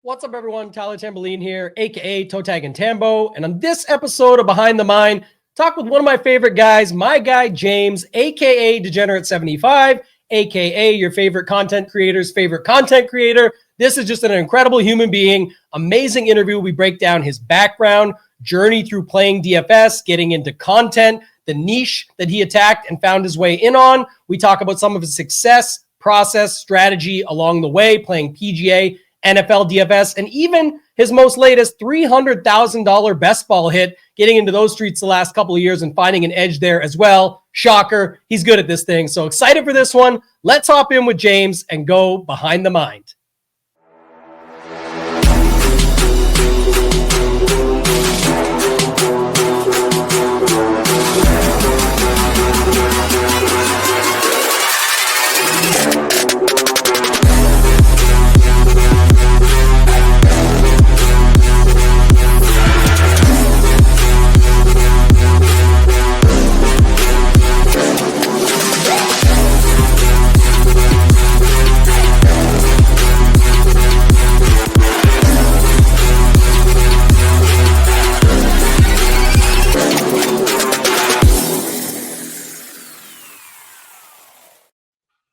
What's up, everyone? Tamboline here, aka ToeTagginTambo, and on this episode of Behind the Mind, talk with one of my favorite guys, my guy James, aka Degen75, aka your favorite content creator's favorite content creator. This is just an incredible human being, amazing interview. We break down his background, journey through playing DFS, getting into content, the niche that he attacked and found his way in on. We talk about some of his success, process, strategy along the way, playing PGA, NFL DFS, and even his most latest $300,000 best ball hit, getting into those streets the last couple of years and finding an edge there as well. Shocker, he's good at this thing. So excited for this one. Let's hop in with James and go behind the mind.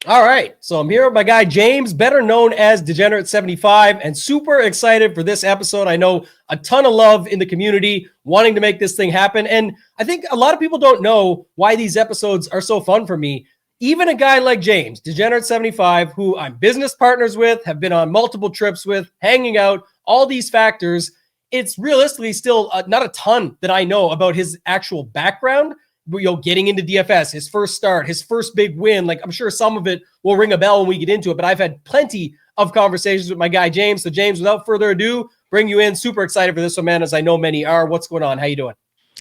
All right, so I'm here with my guy James, better known as Degen75, and super excited for this episode. I know a ton of love in the community wanting to make this thing happen, and I think a lot of people don't know why these episodes are so fun for me. Even a guy like James, Degen75, who I'm business partners with, have been on multiple trips with, hanging out, all these factors, it's realistically still not a ton that I know about his actual background. Getting into DFS, his first start, his first big win. Like, I'm sure some of it will ring a bell when we get into it, but I've had plenty of conversations with my guy, James. So James, without further ado, bring you in. Super excited for this one, man, as I know many are. What's going on? How you doing?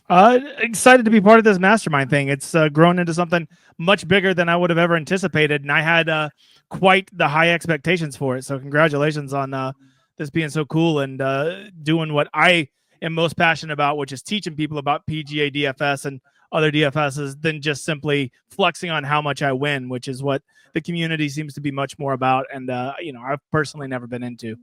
Excited to be part of this mastermind thing. It's grown into something much bigger than I would have ever anticipated. And I had quite the high expectations for it. So congratulations on this being so cool and doing what I am most passionate about, which is teaching people about PGA DFS and other DFSs than just simply flexing on how much I win, which is what the community seems to be much more about. And, I've personally never been into.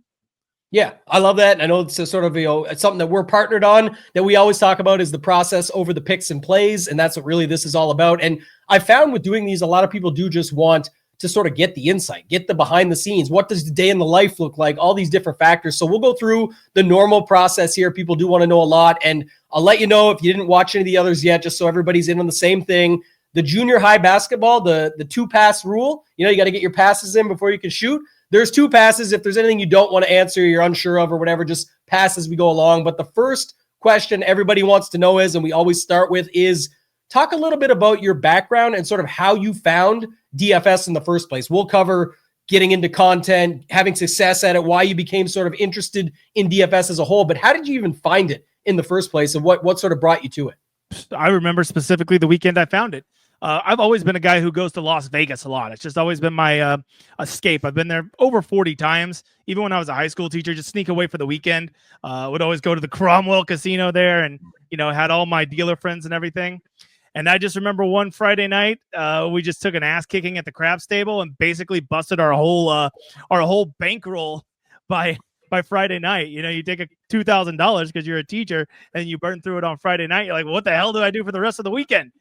Yeah, I love that. I know it's a sort of, it's something that we're partnered on that we always talk about is the process over the picks and plays. And that's what really this is all about. And I found with doing these, a lot of people do just want to sort of get the insight, get the behind the scenes. What does the day in the life look like? All these different factors. So we'll go through the normal process here. People do want to know a lot. And I'll let you know if you didn't watch any of the others yet, just so everybody's in on the same thing. The junior high basketball, the 2-pass rule, you got to get your passes in before you can shoot. There's 2 passes. If there's anything you don't want to answer, you're unsure of or whatever, just pass as we go along. But the first question everybody wants to know is, and we always start with, is talk a little bit about your background and sort of how you found DFS in the first place. We'll cover getting into content, having success at it, why you became sort of interested in DFS as a whole, but how did you even find it in the first place, and what sort of brought you to it? I remember specifically the weekend I found it. I've always been a guy who goes to Las Vegas a lot. It's just always been my escape. I've been there over 40 times. Even when I was a high school teacher, just sneak away for the weekend. Would always go to the Cromwell Casino there and, had all my dealer friends and everything. And I just remember one Friday night, we just took an ass kicking at the craps table and basically busted our whole bankroll by Friday night. You take a $2,000 because you're a teacher and you burn through it on Friday night. You're like, well, what the hell do I do for the rest of the weekend?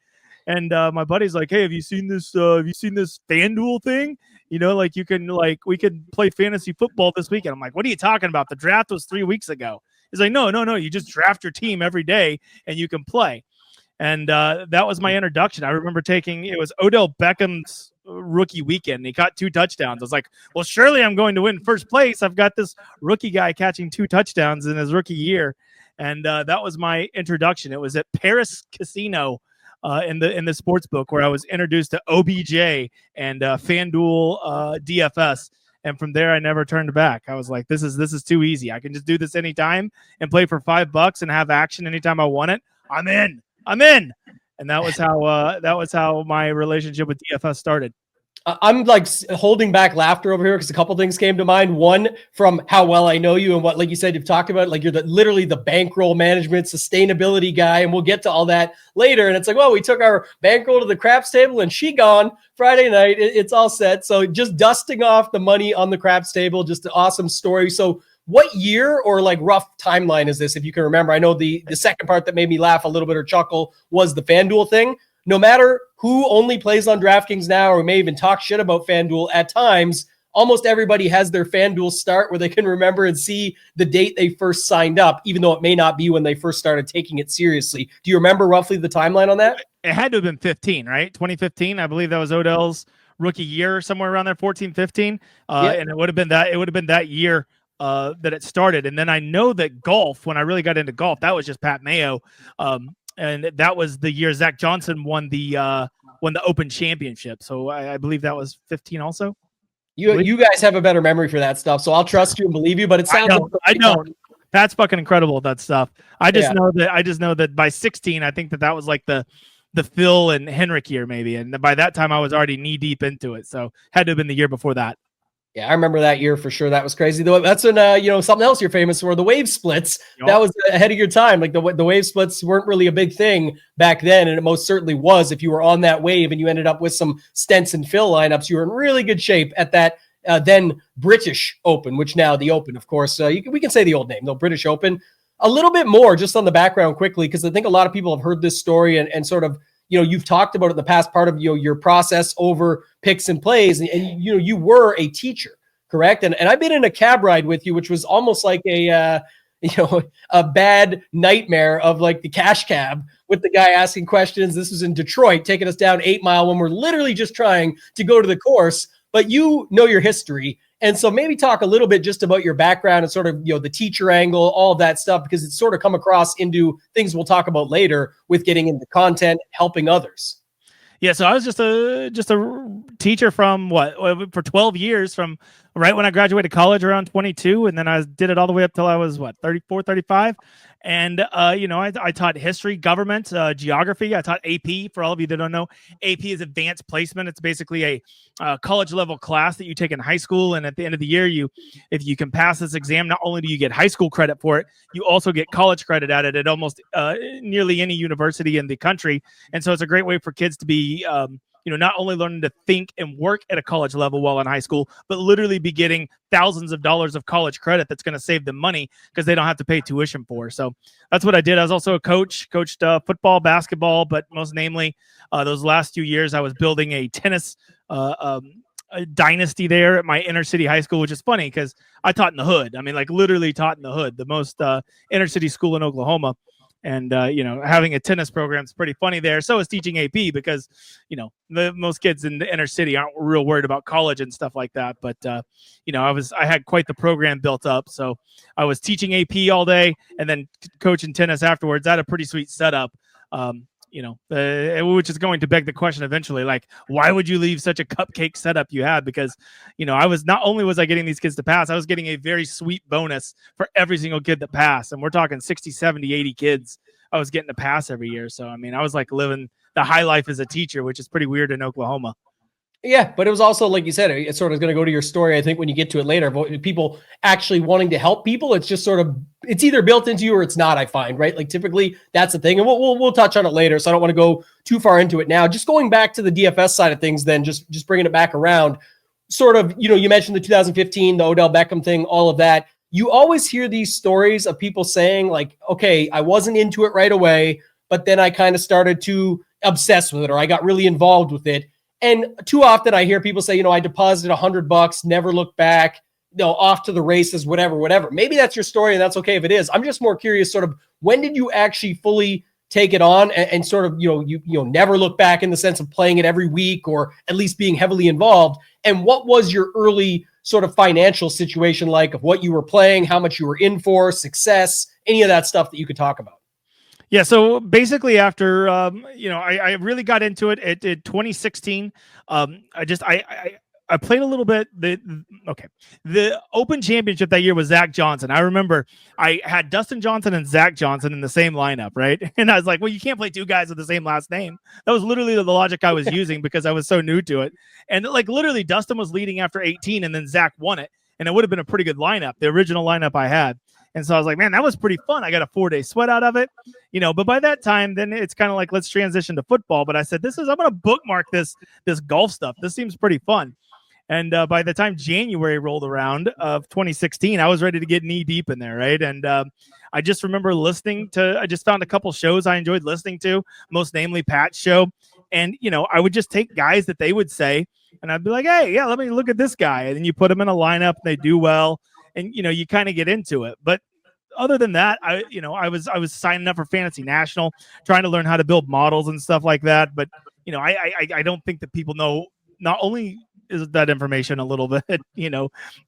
And my buddy's like, hey, have you seen this FanDuel thing? We could play fantasy football this weekend. I'm like, what are you talking about? The draft was 3 weeks ago. He's like, no. You just draft your team every day and you can play. And that was my introduction. I remember it was Odell Beckham's rookie weekend. And he caught 2 touchdowns. I was like, well, surely I'm going to win first place. I've got this rookie guy catching 2 touchdowns in his rookie year. And that was my introduction. It was at Paris Casino in the sports book where I was introduced to OBJ and FanDuel DFS. And from there, I never turned back. I was like, this is too easy. I can just do this anytime and play for $5 and have action anytime I want it. I'm in. And that was how my relationship with DFS started. I'm like holding back laughter over here because a couple things came to mind. One, from how well I know you and what, like you said, you've talked about, like you're literally the bankroll management, sustainability guy, and we'll get to all that later. And it's like, well, we took our bankroll to the craps table and she gone Friday night. It's all set. So just dusting off the money on the craps table, just an awesome story. So What year or like rough timeline is this, if you can remember? I know the second part that made me laugh a little bit or chuckle was the FanDuel thing. No matter who only plays on DraftKings now, or may even talk shit about FanDuel at times, almost everybody has their FanDuel start where they can remember and see the date they first signed up, even though it may not be when they first started taking it seriously. Do you remember roughly the timeline on that? It had to have been 15, right? 2015. I believe that was Odell's rookie year, somewhere around there, 14, 15. And it would have been that year that it started. And then I know that golf, when I really got into golf, that was just Pat Mayo. And that was the year Zach Johnson won the Open Championship. So I believe that was 15 also. You guys have a better memory for that stuff, so I'll trust you and believe you. But it sounds I know. That's fucking incredible, that stuff. I just know that by 16, I think that was like the Phil and Henrik year maybe, and by that time I was already knee deep into it. So had to have been the year before that. Yeah, I remember that year for sure. That was crazy. Though that's when something else you're famous for, the wave splits. Yep. That was ahead of your time. Like the wave splits weren't really a big thing back then, and it most certainly was. If you were on that wave and you ended up with some Stents and Phil lineups, you were in really good shape at that then British Open, which now the Open, of course. We can say the old name, the British Open. A little bit more just on the background quickly, because I think a lot of people have heard this story and sort of, you've talked about it in the past, part of your process over picks and plays, and you were a teacher, correct? And I've been in a cab ride with you, which was almost like a bad nightmare of like the cash cab with the guy asking questions. This was in Detroit, taking us down 8 Mile when we're literally just trying to go to the course, but you know your history. And so maybe talk a little bit just about your background and sort of, the teacher angle, all of that stuff, because it's sort of come across into things we'll talk about later with getting into content, helping others. Yeah, so I was just a teacher for 12 years, from right when I graduated college around 22, and then I did it all the way up till I was 34, 35. And I taught history, government, geography. I taught AP. For all of you that don't know, AP is advanced placement. It's basically a college level class that you take in high school, and at the end of the year, if you can pass this exam, not only do you get high school credit for it, you also get college credit at it at almost nearly any university in the country. And so it's a great way for kids to be not only learning to think and work at a college level while in high school, but literally be getting thousands of dollars of college credit that's going to save them money because they don't have to pay tuition for. So that's what I did. I was also a coached football, basketball, but most namely those last few years, I was building a tennis a dynasty there at my inner city high school, which is funny because I taught in the hood. I mean, like literally taught in the hood, the most inner city school in Oklahoma. And, having a tennis program is pretty funny there. So is teaching AP because, most kids in the inner city aren't real worried about college and stuff like that. But, I had quite the program built up. So I was teaching AP all day and then coaching tennis afterwards. I had a pretty sweet setup, which is going to beg the question eventually, like, why would you leave such a cupcake setup you had? Because, I was not only was I getting these kids to pass, I was getting a very sweet bonus for every single kid that passed. And we're talking 60, 70, 80 kids I was getting to pass every year. So, I mean, I was like living the high life as a teacher, which is pretty weird in Oklahoma. Yeah, but it was also, like you said, it's sort of going to go to your story, I think, when you get to it later, but people actually wanting to help people. It's just sort of, it's either built into you or it's not, I find, right? Like typically that's the thing. And we'll touch on it later, so I don't want to go too far into it now. Just going back to the DFS side of things, then just bringing it back around, sort of, you mentioned the 2015, the Odell Beckham thing, all of that. You always hear these stories of people saying like, okay, I wasn't into it right away, but then I kind of started to obsess with it, or I got really involved with it. And too often I hear people say, I deposited $100, never looked back, off to the races, whatever. Maybe that's your story and that's okay if it is. I'm just more curious, sort of, when did you actually fully take it on and sort of, you never look back in the sense of playing it every week or at least being heavily involved? And what was your early sort of financial situation like, of what you were playing, how much you were in for, success, any of that stuff that you could talk about? Yeah, so basically after, I really got into it at 2016. I played a little bit. The Open Championship that year was Zach Johnson. I remember I had Dustin Johnson and Zach Johnson in the same lineup, right? And I was like, well, you can't play two guys with the same last name. That was literally the logic I was using because I was so new to it. And like literally Dustin was leading after 18 and then Zach won it. And it would have been a pretty good lineup, the original lineup I had. And so I was like, man, that was pretty fun. I got a 4-day sweat out of it, but by that time, then it's kind of like, let's transition to football. But I said, I'm going to bookmark this golf stuff. This seems pretty fun. And by the time January rolled around of 2016, I was ready to get knee deep in there, right? And I just remember I just found a couple shows I enjoyed listening to, most namely Pat's show. And, I would just take guys that they would say, and I'd be like, hey, yeah, let me look at this guy. And then you put them in a lineup, and they do well. And, you kind of get into it. But other than that, I was signing up for Fantasy National, trying to learn how to build models and stuff like that. But, I don't think that people know, not only is that information a little bit,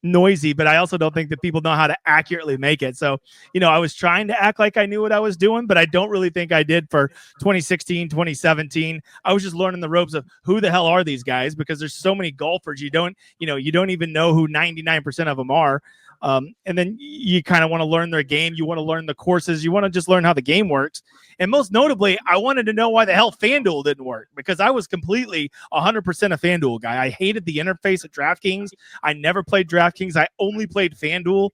noisy, but I also don't think that people know how to accurately make it. So, I was trying to act like I knew what I was doing, but I don't really think I did for 2016, 2017. I was just learning the ropes of who the hell are these guys, because there's so many golfers. You don't even know who 99% of them are. And then you kind of want to learn their game. You want to learn the courses. You want to just learn how the game works. And most notably, I wanted to know why the hell FanDuel didn't work, because I was completely 100% a FanDuel guy. I hated the interface at DraftKings. I never played DraftKings. I only played FanDuel.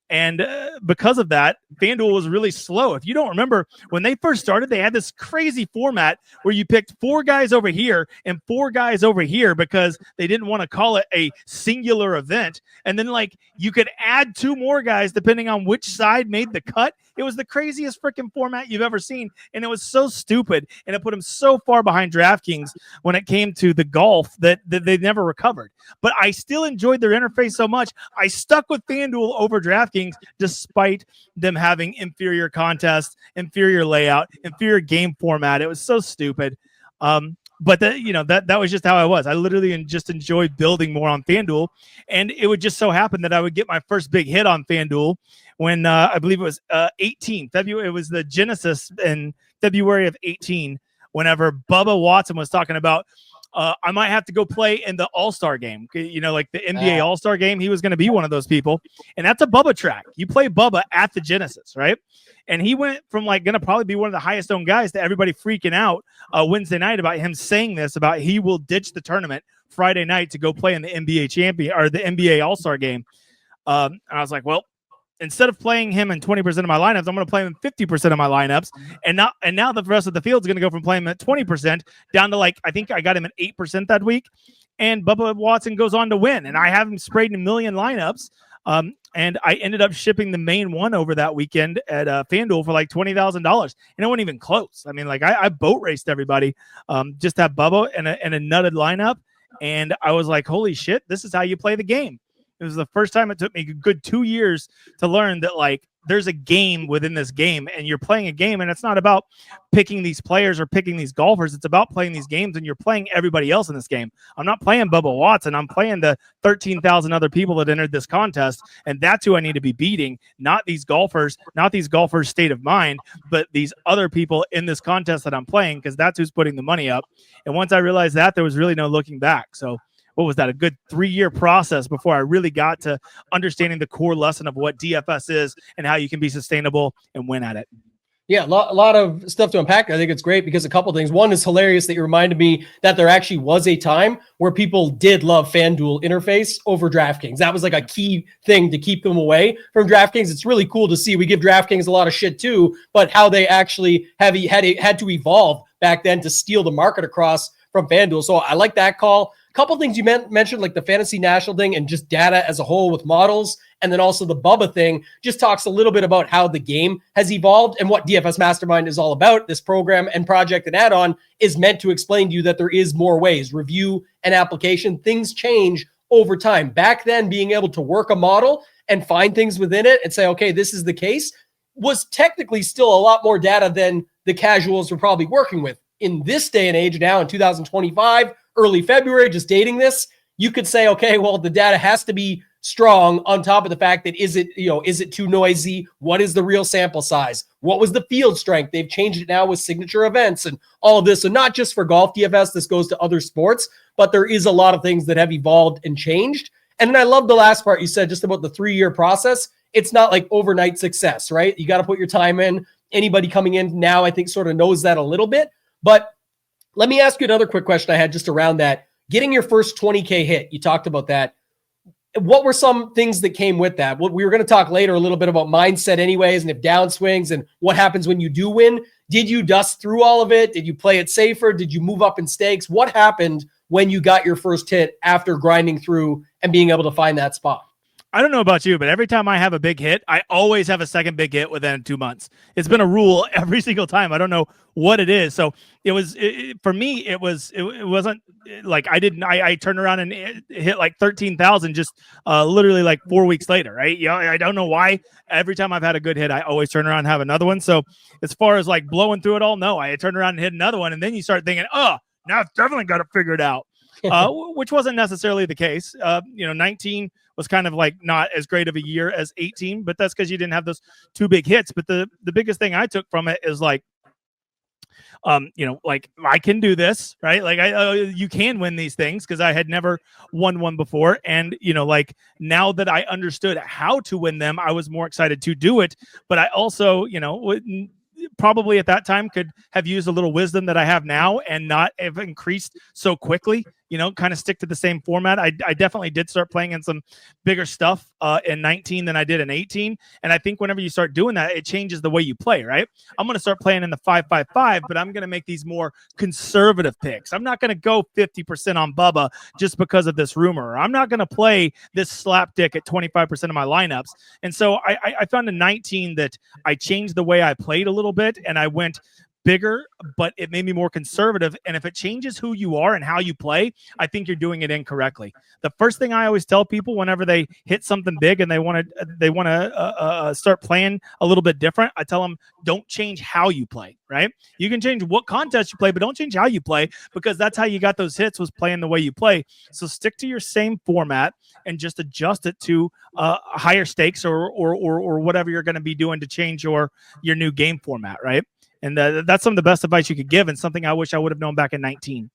And because of that, FanDuel was really slow. If you don't remember, when they first started, they had this crazy format where you picked 4 guys over here and 4 guys over here because they didn't want to call it a singular event. And then, you could add 2 more guys depending on which side made the cut. It was the craziest freaking format you've ever seen. And it was so stupid. And it put them so far behind DraftKings when it came to the golf that they never recovered. But I still enjoyed their interface so much. I stuck with FanDuel over DraftKings despite them having inferior contests, inferior layout, inferior game format. It was so stupid. But that was just how I was. I literally just enjoyed building more on FanDuel. And it would just so happen that I would get my first big hit on FanDuel when I believe it was February. It was the Genesis in February of 18, whenever Bubba Watson was talking about, I might have to go play in the All-Star game, like the NBA All-Star game. He was going to be one of those people. And that's a Bubba track. You play Bubba at the Genesis, right? And he went from going to probably be one of the highest owned guys to everybody freaking out Wednesday night about him saying this, about he will ditch the tournament Friday night to go play in the NBA champion or the NBA All-Star game. And I was like, well, instead of playing him in 20% of my lineups, I'm going to play him in 50% of my lineups. And now the rest of the field is going to go from playing him at 20% down to I think I got him at 8% that week. And Bubba Watson goes on to win. And I have him sprayed in a million lineups. And I ended up shipping the main one over that weekend at FanDuel for $20,000. And it wasn't even close. I mean, I boat raced everybody, just have Bubba and a nutted lineup. And I was like, holy shit, this is how you play the game. It was the first time. It took me a good 2 years to learn that there's a game within this game, and you're playing a game, and it's not about picking these players or picking these golfers. It's about playing these games, and you're playing everybody else in this game. I'm not playing Bubba Watson. I'm playing the 13,000 other people that entered this contest, and that's who I need to be beating, not these golfers' state of mind, but these other people in this contest that I'm playing, because that's who's putting the money up. And once I realized that, there was really no looking back. So what was that? A good 3-year process before I really got to understanding the core lesson of what DFS is and how you can be sustainable and win at it. Yeah, a lot of stuff to unpack. I think it's great because a couple things. One is hilarious that you reminded me that there actually was a time where people did love FanDuel interface over DraftKings. That was a key thing to keep them away from DraftKings. It's really cool to see. We give DraftKings a lot of shit too, but how they actually had to evolve back then to steal the market across from FanDuel. So I like that call. Couple things you mentioned, like the Fantasy National thing and just data as a whole with models. And then also the Bubba thing just talks a little bit about how the game has evolved and what DFS Mastermind is all about. This program and project and add-on is meant to explain to you that there is more ways. Review and application, things change over time. Back then, being able to work a model and find things within it and say, okay, this is the case, was technically still a lot more data than the casuals were probably working with. In this day and age now, in 2025, early February, just dating this, you could say, okay, well, the data has to be strong on top of the fact that is it too noisy? What is the real sample size? What was the field strength? They've changed it now with signature events and all of this. So not just for golf DFS, this goes to other sports, but there is a lot of things that have evolved and changed. And then I love the last part you said just about the 3-year process. It's not like overnight success, right? You got to put your time in. Anybody coming in now, I think, sort of knows that a little bit. But let me ask you another quick question I had just around that. Getting your first 20K hit, you talked about that. What were some things that came with that? We were going to talk later a little bit about mindset anyways, and if downswings and what happens when you do win. Did you dust through all of it? Did you play it safer? Did you move up in stakes? What happened when you got your first hit after grinding through and being able to find that spot? I don't know about you, but every time I have a big hit, I always have a second big hit within 2 months. It's been a rule every single time. I don't know what it is. So for me, it wasn't like I turned around and hit like 13,000 just literally like 4 weeks later, right? Yeah, I don't know why. Every time I've had a good hit, I always turn around and have another one. So as far as like blowing through it all, no, I turned around and hit another one. And then you start thinking, oh, now I've definitely got it figured out. Which wasn't necessarily the case. 19 was kind of like not as great of a year as 18, but that's because you didn't have those two big hits. But the biggest thing I took from it is like, like I can do this, right? Like you can win these things because I had never won one before. And, like now that I understood how to win them, I was more excited to do it. But I also, probably at that time could have used a little wisdom that I have now and not have increased so quickly, kind of stick to the same format. I definitely did start playing in some bigger stuff in 19 than I did in 18. And I think whenever you start doing that, it changes the way you play, right? I'm going to start playing in the 5-5-5, but I'm going to make these more conservative picks. I'm not going to go 50% on Bubba just because of this rumor. I'm not going to play this slapdick at 25% of my lineups. And so I found in 19 that I changed the way I played a little bit and I went bigger, but it made me more conservative. And if it changes who you are and how you play, I think you're doing it incorrectly. The first thing I always tell people whenever they hit something big and they want to start playing a little bit different, I tell them, don't change how you play, right? You can change what contest you play, but don't change how you play because that's how you got those hits, was playing the way you play. So stick to your same format and just adjust it to higher stakes or whatever you're going to be doing to change your new game format, right? And that's some of the best advice you could give, and something I wish I would have known back in 19.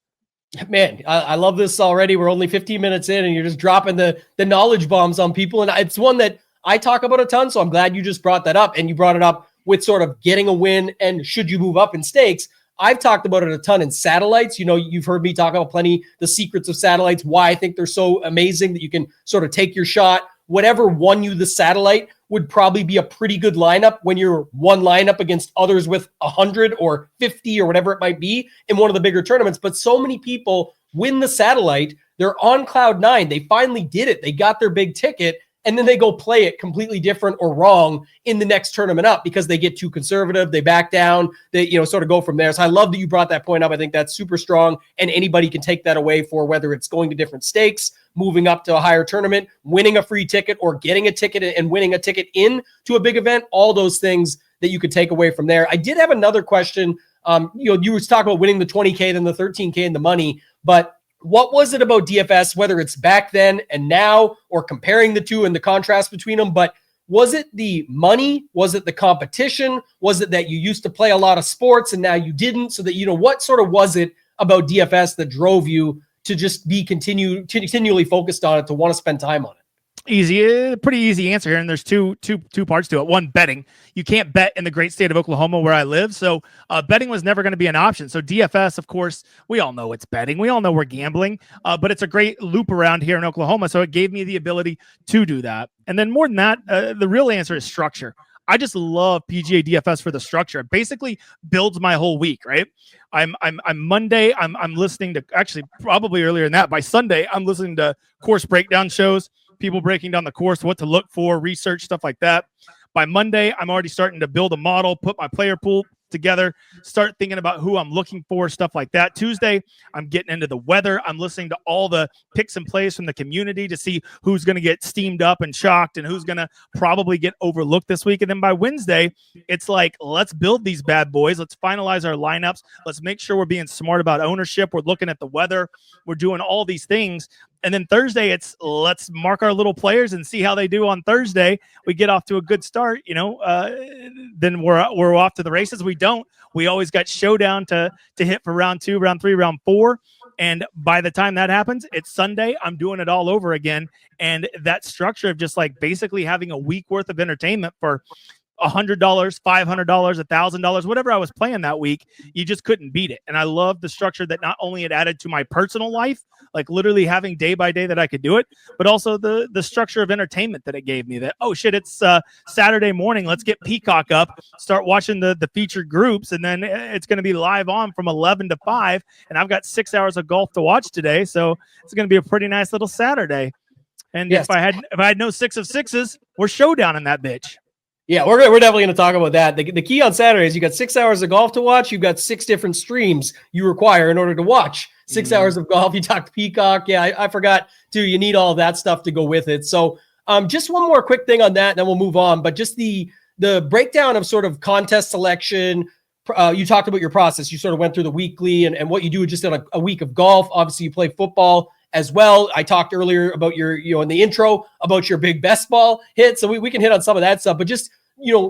Man, I love this already. We're only 15 minutes in, and you're just dropping the knowledge bombs on people. And it's one that I talk about a ton, so I'm glad you just brought that up. And you brought it up with sort of getting a win and should you move up in stakes. I've talked about it a ton in satellites. You've heard me talk about plenty the secrets of satellites, why I think they're so amazing that you can sort of take your shot. Whatever won you the satellite would probably be a pretty good lineup when you're one lineup against others with 100 or 50 or whatever it might be in one of the bigger tournaments. But so many people win the satellite. They're on cloud nine. They finally did it. They got their big ticket. And then they go play it completely different or wrong in the next tournament up because they get too conservative. They back down. They, sort of go from there. So I love that you brought that point up. I think that's super strong. And anybody can take that away for whether it's going to different stakes, moving up to a higher tournament, winning a free ticket, or getting a ticket and winning a ticket in to a big event. All those things that you could take away from there. I did have another question. You were talking about winning the 20K, then the 13K and the money, but what was it about DFS, whether it's back then and now, or comparing the two and the contrast between them? But was it the money? Was it the competition? Was it that you used to play a lot of sports and now you didn't? So that, what sort of was it about DFS that drove you to just be continually focused on it, to want to spend time on it? Pretty easy answer here. And there's two parts to it. One, betting. You can't bet in the great state of Oklahoma where I live. So betting was never going to be an option. So DFS, of course, we all know it's betting. We all know we're gambling, but it's a great loop around here in Oklahoma. So it gave me the ability to do that. And then more than that, the real answer is structure. I just love PGA DFS for the structure. It basically builds my whole week, right? I'm Monday. I'm listening to, actually probably earlier than that. By Sunday, I'm listening to course breakdown shows, people breaking down the course, what to look for, research, stuff like that. By Monday, I'm already starting to build a model, put my player pool together, start thinking about who I'm looking for, stuff like that. Tuesday, I'm getting into the weather. I'm listening to all the picks and plays from the community to see who's going to get steamed up and shocked and who's going to probably get overlooked this week. And then by Wednesday, it's like, let's build these bad boys. Let's finalize our lineups. Let's make sure we're being smart about ownership. We're looking at the weather. We're doing all these things. And then Thursday, it's let's mark our little players and see how they do on Thursday. We get off to a good start, then we're off to the races. We don't. We always got showdown to hit for round 2, round 3, round 4. And by the time that happens, it's Sunday. I'm doing it all over again. And that structure of just like basically having a week worth of entertainment for $100, $500, $1,000, whatever I was playing that week, you just couldn't beat it. And I love the structure that not only it added to my personal life, like literally having day by day that I could do it, but also the structure of entertainment that it gave me. That, oh shit, it's Saturday morning, let's get Peacock up, start watching the featured groups, and then it's going to be live on from 11 to 5, and I've got 6 hours of golf to watch today, so it's going to be a pretty nice little Saturday. And yes. if I had no 6 of 6s, we're showdown in that bitch. Yeah, we're definitely going to talk about that. The key on Saturday is you got 6 hours of golf to watch. You've got 6 different streams you require in order to watch 6 hours of golf. You talked Peacock. Yeah, I forgot too. You need all of that stuff to go with it. So just one more quick thing on that, and then we'll move on. But just the breakdown of sort of contest selection. You talked about your process. You sort of went through the weekly and what you do just on a week of golf. Obviously, you play football as well. I talked earlier about your, in the intro about your big best ball hit. So we can hit on some of that stuff, but just,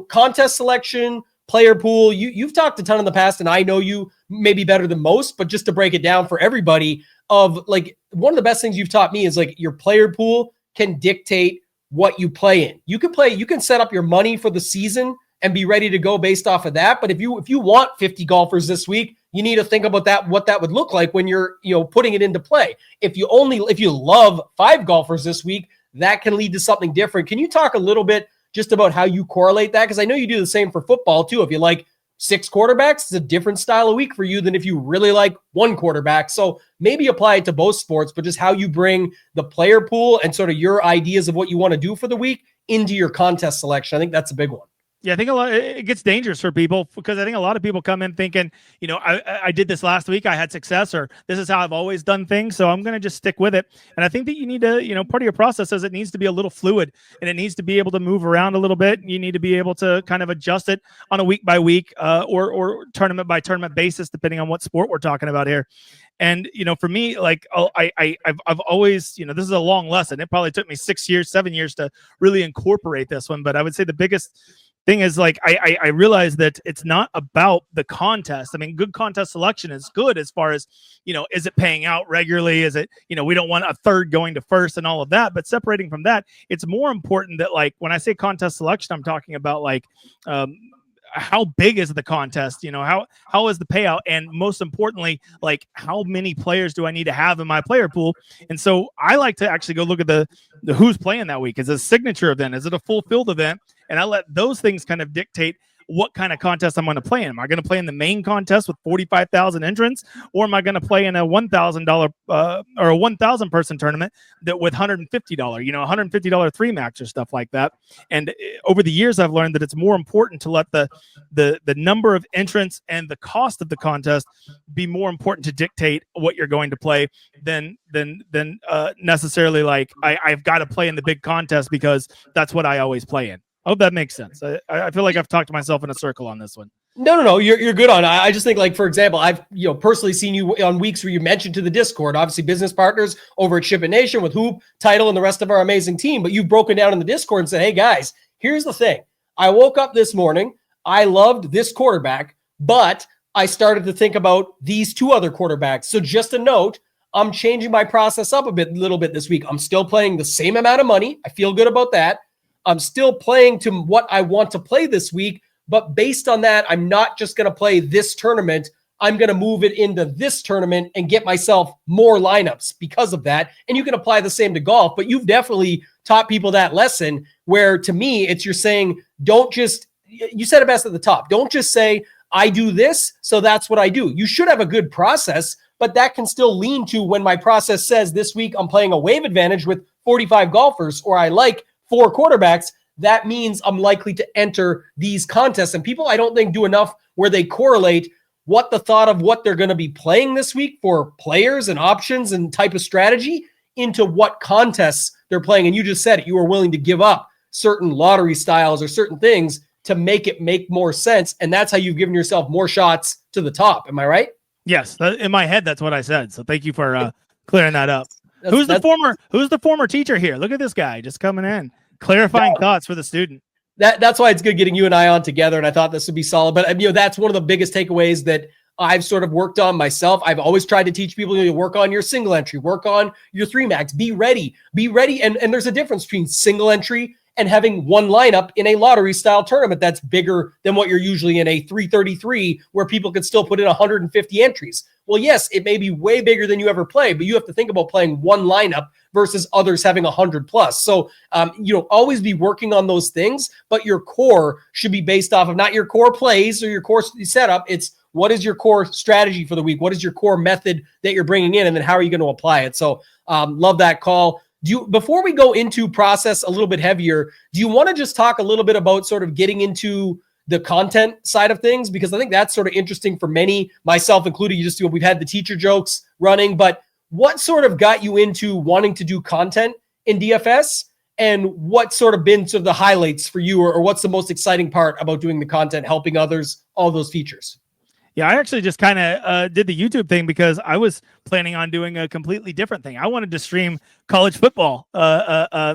contest selection, player pool. You've talked a ton in the past, and I know you maybe better than most, but just to break it down for everybody, of like, one of the best things you've taught me is like your player pool can dictate what you play in. You can set up your money for the season and be ready to go based off of that. But if you want 50 golfers this week, you need to think about what that would look like when you're, putting it into play. If you love 5 golfers this week, that can lead to something different. Can you talk a little bit just about how you correlate that? Because I know you do the same for football too. If you like 6 quarterbacks, it's a different style of week for you than if you really like 1 quarterback. So maybe apply it to both sports, but just how you bring the player pool and sort of your ideas of what you want to do for the week into your contest selection. I think that's a big one. Yeah, I think it gets dangerous for people, because I think a lot of people come in thinking, I did this last week, I had success, or this is how I've always done things, so I'm going to just stick with it. And I think that you need to, part of your process is it needs to be a little fluid, and it needs to be able to move around a little bit. You need to be able to kind of adjust it on a week by week or tournament by tournament basis, depending on what sport we're talking about here. And, for me, like I've always, this is a long lesson. It probably took me 6 years, 7 years to really incorporate this one. But I would say the biggest thing is, like, I realized that it's not about the contest. I mean, good contest selection is good as far as, is it paying out regularly? Is it, we don't want a third going to first and all of that. But separating from that, it's more important that, like, when I say contest selection, I'm talking about like, how big is the contest? How is the payout? And most importantly, like, how many players do I need to have in my player pool? And so I like to actually go look at the who's playing that week. Is it a signature event? Is it a full field event? And I let those things kind of dictate what kind of contest I'm going to play in. Am I going to play in the main contest with 45,000 entrants, or am I going to play in a $1,000 or a 1,000 person tournament that with $150, $150 three max or stuff like that? And over the years, I've learned that it's more important to let the number of entrants and the cost of the contest be more important to dictate what you're going to play than necessarily like I've got to play in the big contest because that's what I always play in. I hope that makes sense. I feel like I've talked to myself in a circle on this one. No. You're good on it. I just think, like, for example, I've personally seen you on weeks where you mentioned to the Discord, obviously business partners over at Ship It Nation with Hoop, Title, and the rest of our amazing team. But you've broken down in the Discord and said, hey guys, here's the thing. I woke up this morning, I loved this quarterback, but I started to think about these 2 other quarterbacks. So just a note, I'm changing my process up a little bit this week. I'm still playing the same amount of money. I feel good about that. I'm still playing to what I want to play this week, but based on that, I'm not just going to play this tournament. I'm going to move it into this tournament and get myself more lineups because of that. And you can apply the same to golf, but you've definitely taught people that lesson where, to me, it's you're saying, you said it best at the top. Don't just say, I do this, so that's what I do. You should have a good process, but that can still lean to when my process says this week I'm playing a wave advantage with 45 golfers, or I like 4 quarterbacks, that means I'm likely to enter these contests. And people, I don't think, do enough where they correlate what the thought of what they're going to be playing this week for players and options and type of strategy into what contests they're playing. And you just said it, you were willing to give up certain lottery styles or certain things to make it make more sense. And that's how you've given yourself more shots to the top. Am I right? Yes. In my head, that's what I said. So thank you for clearing that up. Who's the former teacher here? Look at this guy just coming in, clarifying thoughts for the student. That's why it's good getting you and I on together. And I thought this would be solid, but that's one of the biggest takeaways that I've sort of worked on myself. I've always tried to teach people, you work on your single entry, work on your 3 max, be ready. And there's a difference between single entry and having one lineup in a lottery style tournament that's bigger than what you're usually in a 333 where people could still put in 150 entries. Well, yes, it may be way bigger than you ever play, but you have to think about playing one lineup versus others having 100 plus. So, always be working on those things, but your core should be based off of not your core plays or your core setup. It's what is your core strategy for the week? What is your core method that you're bringing in? And then how are you going to apply it? So love that call. Before we go into process a little bit heavier, do you want to just talk a little bit about sort of getting into the content side of things? Because I think that's sort of interesting for many, myself included. We've had the teacher jokes running, but what sort of got you into wanting to do content in DFS, and what sort of been sort of the highlights for you, or what's the most exciting part about doing the content, helping others, all those features? Yeah, I actually just kind of did the YouTube thing because I was planning on doing a completely different thing. I wanted to stream college football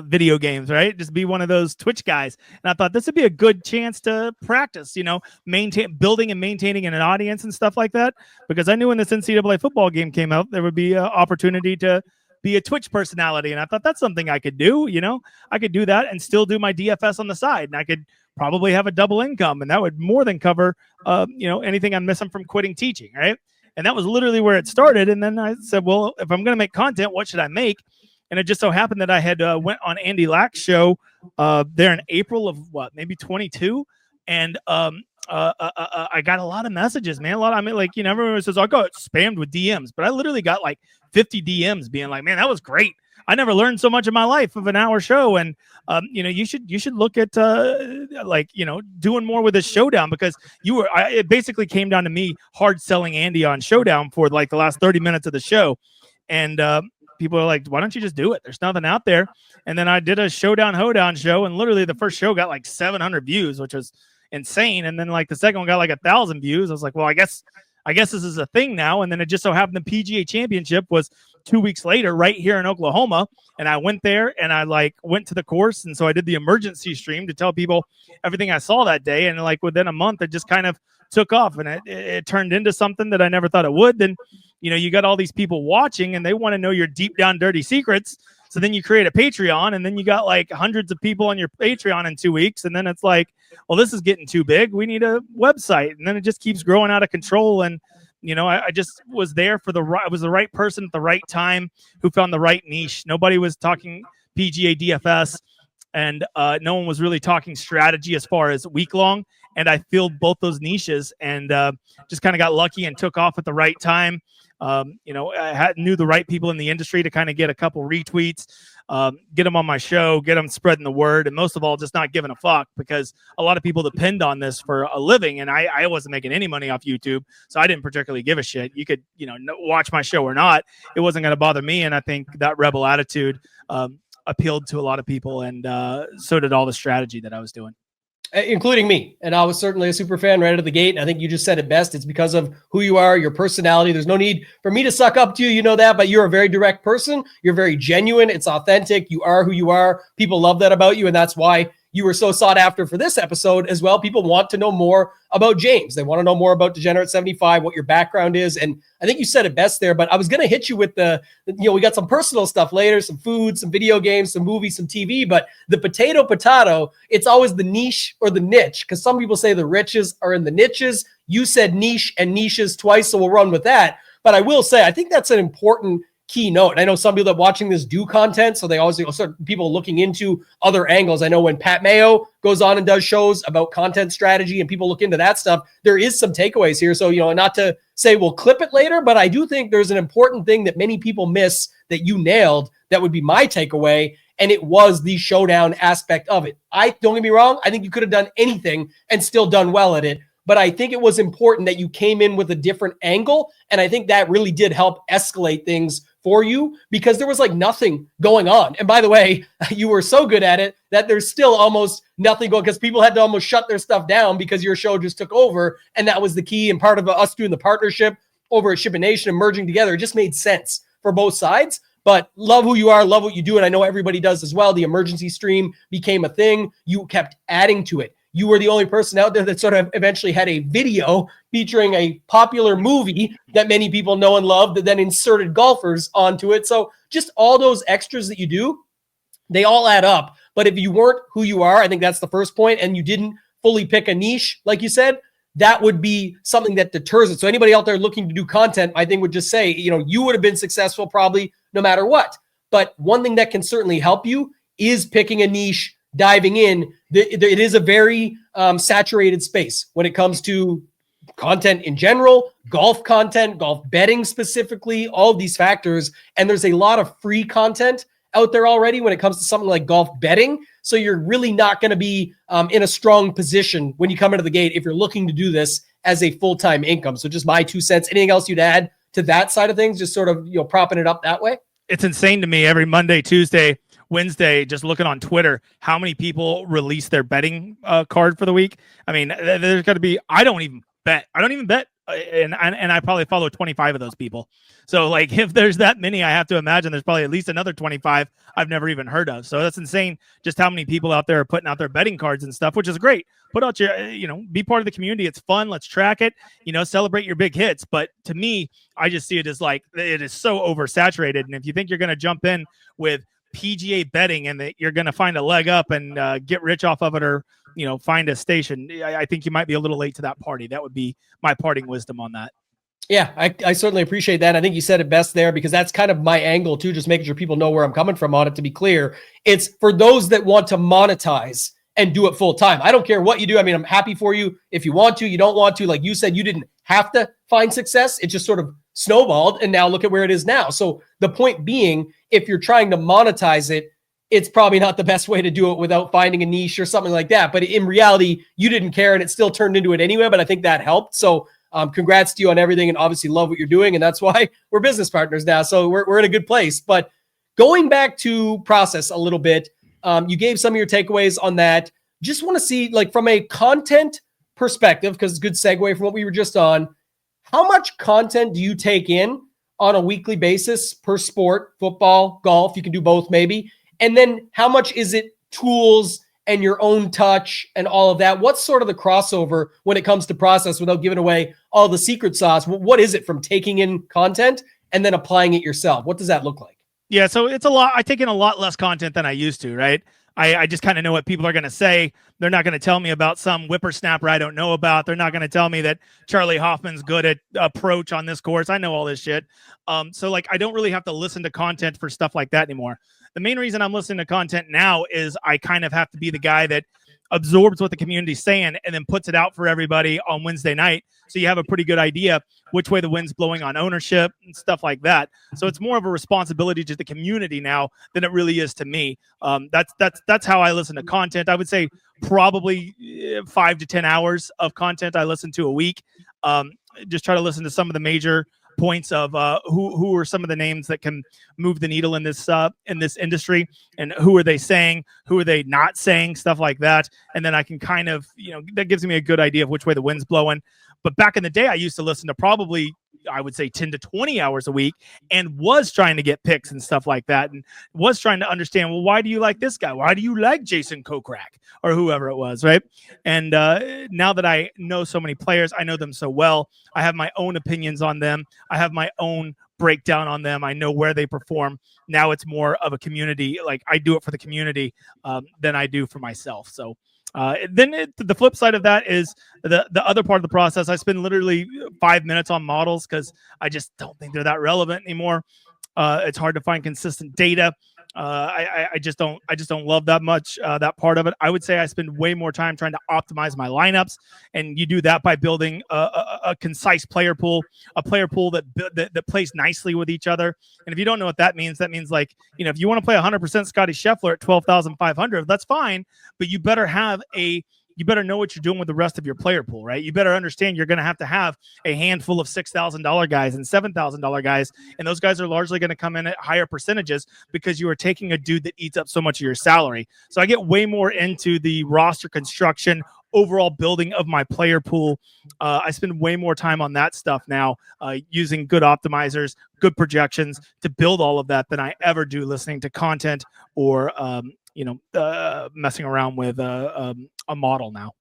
video games, right? Just be one of those Twitch guys. And I thought this would be a good chance to practice, building and maintaining an audience and stuff like that. Because I knew when this NCAA football game came out, there would be an opportunity to be a Twitch personality. And I thought that's something I could do. I could do that and still do my DFS on the side. And I could probably have a double income, and that would more than cover, anything I'm missing from quitting teaching, right? And that was literally where it started. And then I said, well, if I'm going to make content, what should I make? And it just so happened that I had went on Andy Lack's show there in April of maybe 22, and I got a lot of messages, man. Everyone says I got spammed with DMs, but I literally got like 50 DMs being like, man, that was great. I never learned so much in my life of an hour show. And, you should look at, doing more with this Showdown, because it basically came down to me hard selling Andy on Showdown for like the last 30 minutes of the show. And, people are like, why don't you just do it? There's nothing out there. And then I did a Showdown Hoedown show, and literally the first show got like 700 views, which was insane. And then like the second one got like 1,000 views. I was like, well, I guess this is a thing now. And then it just so happened the PGA Championship was 2 weeks later right here in Oklahoma. And I went there and I went to the course. And so I did the emergency stream to tell people everything I saw that day. And within a month, it just kind of took off, and it turned into something that I never thought it would. Then, you got all these people watching and they want to know your deep down dirty secrets. So then you create a Patreon, and then you got like hundreds of people on your Patreon in 2 weeks. And then it's like, well, this is getting too big. We need a website. And then it just keeps growing out of control. And, I just was there I was the right person at the right time who found the right niche. Nobody was talking PGA DFS, and no one was really talking strategy as far as week long. And I filled both those niches, and just kind of got lucky and took off at the right time. I knew the right people in the industry to kind of get a couple retweets, get them on my show, get them spreading the word, and most of all, just not giving a fuck, because a lot of people depend on this for a living, and I wasn't making any money off YouTube, so I didn't particularly give a shit. You could, watch my show or not. It wasn't going to bother me, and I think that rebel attitude appealed to a lot of people, and so did all the strategy that I was doing. Including me. And I was certainly a super fan right out of the gate. And I think you just said it best. It's because of who you are, your personality. There's no need for me to suck up to you. You know that, but you're a very direct person. You're very genuine. It's authentic. You are who you are. People love that about you. And that's why you were so sought after for this episode as well. People want to know more about James. They want to know more about Degen75, what your background is. And I think you said it best there, but I was going to hit you with we got some personal stuff later, some food, some video games, some movies, some TV, but the potato, it's always the niche or the niche, because some people say the riches are in the niches. You said niche and niches twice, so we'll run with that. But I will say, I think that's an important keynote. And I know some people that watching this do content, so they always start people looking into other angles. I know when Pat Mayo goes on and does shows about content strategy and people look into that stuff, there is some takeaways here. So, not to say we'll clip it later, but I do think there's an important thing that many people miss that you nailed. That would be my takeaway. And it was the showdown aspect of it. Don't get me wrong. I think you could have done anything and still done well at it. But I think it was important that you came in with a different angle. And I think that really did help escalate things for you, because there was nothing going on. And by the way, you were so good at it that there's still almost nothing going, because people had to almost shut their stuff down because your show just took over. And that was the key. And part of us doing the partnership over at Shipping Nation and merging together, it just made sense for both sides. But love who you are, love what you do. And I know everybody does as well. The emergency stream became a thing. You kept adding to it. You were the only person out there that sort of eventually had a video featuring a popular movie that many people know and love, that then inserted golfers onto it. So just all those extras that you do, they all add up. But if you weren't who you are, I think that's the first point, and you didn't fully pick a niche, like you said, that would be something that deters it. So anybody out there looking to do content, I think would just say, you would have been successful probably no matter what. But one thing that can certainly help you is picking a niche, diving in. It is a very saturated space when it comes to content in general, golf content, golf betting specifically, all of these factors. And there's a lot of free content out there already when it comes to something like golf betting. So you're really not going to be in a strong position when you come into the gate if you're looking to do this as a full-time income. So just my 2 cents. Anything else you'd add to that side of things? Just sort of, propping it up that way? It's insane to me every Monday, Tuesday, Wednesday, just looking on Twitter, how many people release their betting card for the week. I mean, there's got to be, I don't even bet. And I probably follow 25 of those people. So like, if there's that many, I have to imagine there's probably at least another 25 I've never even heard of. So that's insane. Just how many people out there are putting out their betting cards and stuff, which is great. Put out your, be part of the community. It's fun. Let's track it, celebrate your big hits. But to me, I just see it as like, it is so oversaturated. And if you think you're going to jump in with PGA betting and that you're going to find a leg up and get rich off of it, or find a station, I think you might be a little late to that party. That would be my parting wisdom on that. Yeah, I certainly appreciate that. I think you said it best there, because that's kind of my angle too, just making sure people know where I'm coming from on it. To be clear, it's for those that want to monetize and do it full time. I don't care what you do. I mean, I'm happy for you if you want to, you don't want to. Like you said, you didn't have to find success. It just sort of snowballed, and now look at where it is now. So the point being, if you're trying to monetize it, it's probably not the best way to do it without finding a niche or something like that. But in reality, you didn't care, and it still turned into it anyway. But I think that helped. So congrats to you on everything, and obviously love what you're doing. And that's why we're business partners now. So we're in a good place. But going back to process a little bit, you gave some of your takeaways on that. Just want to see, like, from a content perspective, because it's a good segue from what we were just on, how much content do you take in on a weekly basis per sport? Football, golf, you can do both maybe. And then how much is it tools and your own touch and all of that? What's sort of the crossover when it comes to process, without giving away all the secret sauce? What is it from taking in content and then applying it yourself? What does that look like? Yeah, so it's a lot. I take in a lot less content than I used to, right? I just kind of know what people are going to say. They're not going to tell me about some whippersnapper I don't know about. They're not going to tell me that Charlie Hoffman's good at approach on this course. I know all this shit. So like, I don't really have to listen to content for stuff like that anymore. The main reason I'm listening to content now is I kind of have to be the guy that absorbs what the community's saying and then puts it out for everybody on Wednesday night. So you have a pretty good idea which way the wind's blowing on ownership and stuff like that. So it's more of a responsibility to the community now than it really is to me. That's how I listen to content. I would say probably 5 to 10 hours of content I listen to a week. Just try to listen to some of the major points of who are some of the names that can move the needle in this industry, and who are they saying, who are they not saying, stuff like that. And then I can kind of, that gives me a good idea of which way the wind's blowing. But back in the day, I used to listen to probably, I would say 10 to 20 hours a week, and was trying to get picks and stuff like that, and was trying to understand, well, why do you like this guy? Why do you like Jason Kokrak or whoever it was, right? And now that I know so many players, I know them so well, I have my own opinions on them. I have my own breakdown on them. I know where they perform. Now it's more of a community. Like, I do it for the community than I do for myself. So the flip side of that is the other part of the process. I spend literally 5 minutes on models because I just don't think they're that relevant anymore. It's hard to find consistent data. I just don't love that much that part of it. I would say I spend way more time trying to optimize my lineups, and you do that by building a concise player pool, a player pool that plays nicely with each other. And if you don't know what that means like, if you want to play 100% Scotty Scheffler at 12,500, that's fine, but you better know what you're doing with the rest of your player pool, right? You better understand you're going to have a handful of $6,000 guys and $7,000 guys, and those guys are largely going to come in at higher percentages because you are taking a dude that eats up so much of your salary. So I get way more into the roster construction, overall building of my player pool. I spend way more time on that stuff now, using good optimizers, good projections to build all of that than I ever do listening to content or messing around with a model now.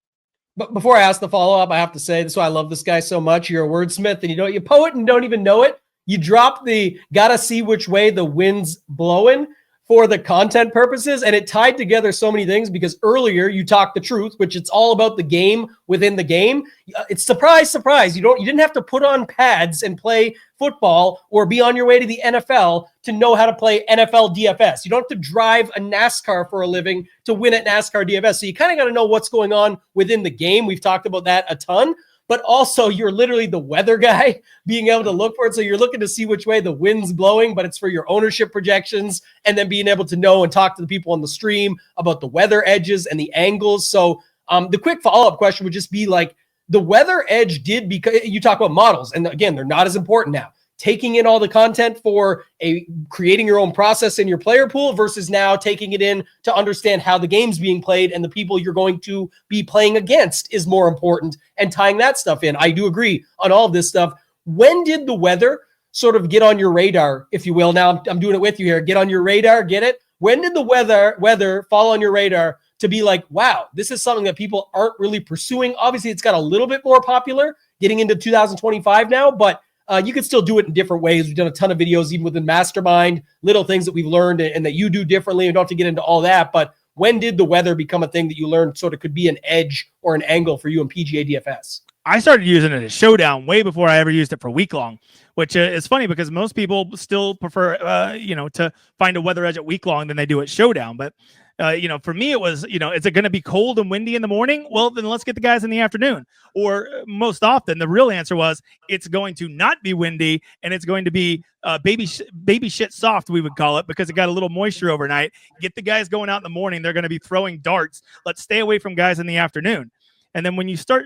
But before I ask the follow-up, I have to say, this is why I love this guy so much. You're a wordsmith, and you poet and don't even know it. You drop the gotta see which way the wind's blowing. for the content purposes, and it tied together so many things because earlier you talked the truth, which it's all about the game within the game. It's surprise, surprise. You didn't have to put on pads and play football or be on your way to the NFL to know how to play NFL DFS. You don't have to drive a NASCAR for a living to win at NASCAR DFS. So you kind of got to know what's going on within the game. We've talked about that a ton. But also you're literally the weather guy being able to look for it. So you're looking to see which way the wind's blowing, but it's for your ownership projections and then being able to know and talk to the people on the stream about the weather edges and the angles. So the quick follow-up question would just be like the weather edge did, because you talk about models, and again, they're not as important now. Taking in all the content for creating your own process in your player pool versus now taking it in to understand how the game's being played and the people you're going to be playing against is more important, and tying that stuff in. I do agree on all of this stuff. When did the weather sort of get on your radar, if you will? Now I'm doing it with you here. Get on your radar, get it? When did the weather fall on your radar to be like, wow, this is something that people aren't really pursuing? Obviously, it's got a little bit more popular getting into 2025 now, but you could still do it in different ways. We've done a ton of videos, even within Mastermind, little things that we've learned and that you do differently. We don't have to get into all that, but when did the weather become a thing that you learned sort of could be an edge or an angle for you in PGA DFS? I started using it as Showdown way before I ever used it for week long, which is funny because most people still prefer, to find a weather edge at week long than they do at Showdown. But for me, it was, is it going to be cold and windy in the morning? Well, then let's get the guys in the afternoon. Or most often, the real answer was it's going to not be windy and it's going to be baby shit soft, we would call it, because it got a little moisture overnight. Get the guys going out in the morning. They're going to be throwing darts. Let's stay away from guys in the afternoon. And then when you start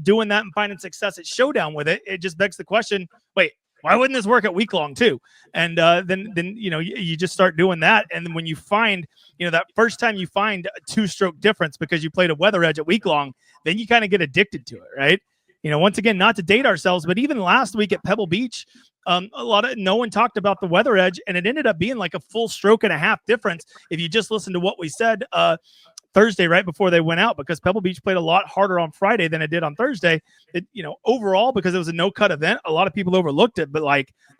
doing that and finding success at Showdown with it, it just begs the question, wait, why wouldn't this work at week long too? And then you just start doing that. And then when you find, that first time you find a 2-stroke difference because you played a weather edge at week long, then you kind of get addicted to it, right? Once again, not to date ourselves, but even last week at Pebble Beach, no one talked about the weather edge, and it ended up being like a full stroke and a half difference if you just listen to what we said Thursday right before they went out, because Pebble Beach played a lot harder on Friday than it did on Thursday. Overall, because it was a no-cut event, a lot of people overlooked it, but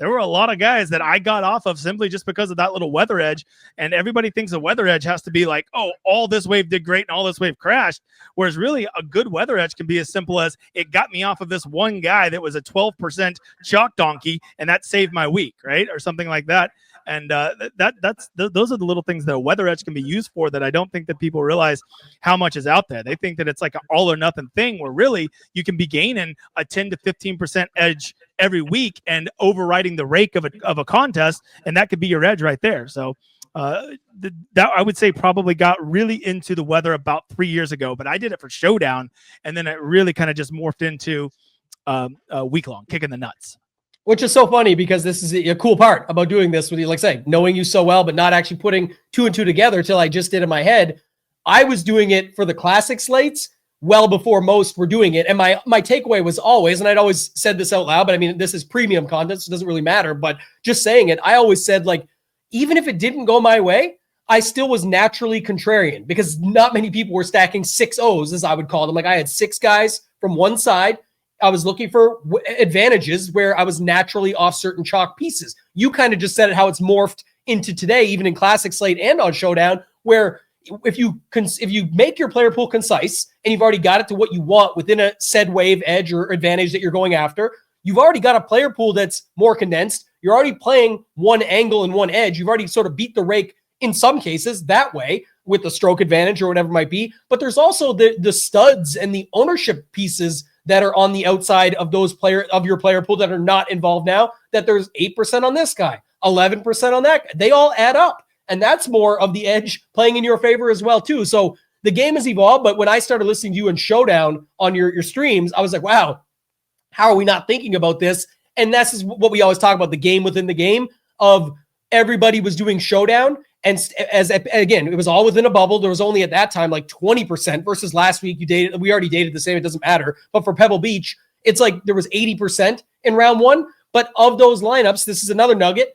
there were a lot of guys that I got off of simply just because of that little weather edge. And everybody thinks a weather edge has to be like, oh, all this wave did great and all this wave crashed. Whereas really a good weather edge can be as simple as it got me off of this one guy that was a 12% chalk donkey, and that saved my week, right? Or something like that. And those are the little things that a weather edge can be used for that I don't think that people realize how much is out there. They think that it's like an all or nothing thing where really you can be gaining a 10 to 15% edge every week and overriding the rake of a contest, and that could be your edge right there. So that I would say probably got really into the weather about 3 years ago, but I did it for Showdown, and then it really kind of just morphed into a week long, kicking the nuts. Which is so funny because this is a cool part about doing this with you, knowing you so well, but not actually putting 2 and 2 together till I just did in my head. I was doing it for the classic slates well before most were doing it. And my takeaway was always, and I'd always said this out loud, but I mean, this is premium content, so it doesn't really matter, but just saying it, I always said, even if it didn't go my way, I still was naturally contrarian because not many people were stacking 6 O's, as I would call them. I had 6 guys from one side. I was looking for advantages where I was naturally off certain chalk pieces. You kind of just said it how it's morphed into today, even in Classic Slate and on Showdown, where if you make your player pool concise and you've already got it to what you want within a said wave, edge, or advantage that you're going after, you've already got a player pool that's more condensed. You're already playing one angle and one edge. You've already sort of beat the rake in some cases that way with the stroke advantage or whatever it might be. But there's also the studs and the ownership pieces that are on the outside of your player pool that are not involved now, that there's 8% on this guy, 11% on that guy. They all add up. And that's more of the edge playing in your favor as well, too. So the game has evolved. But when I started listening to you in Showdown on your streams, I was like, wow, how are we not thinking about this? And this is what we always talk about, the game within the game of everybody was doing Showdown. And again, it was all within a bubble. There was only at that time 20% versus last week we already dated the same. It doesn't matter. But for Pebble Beach, it's there was 80% in round 1. But of those lineups, this is another nugget.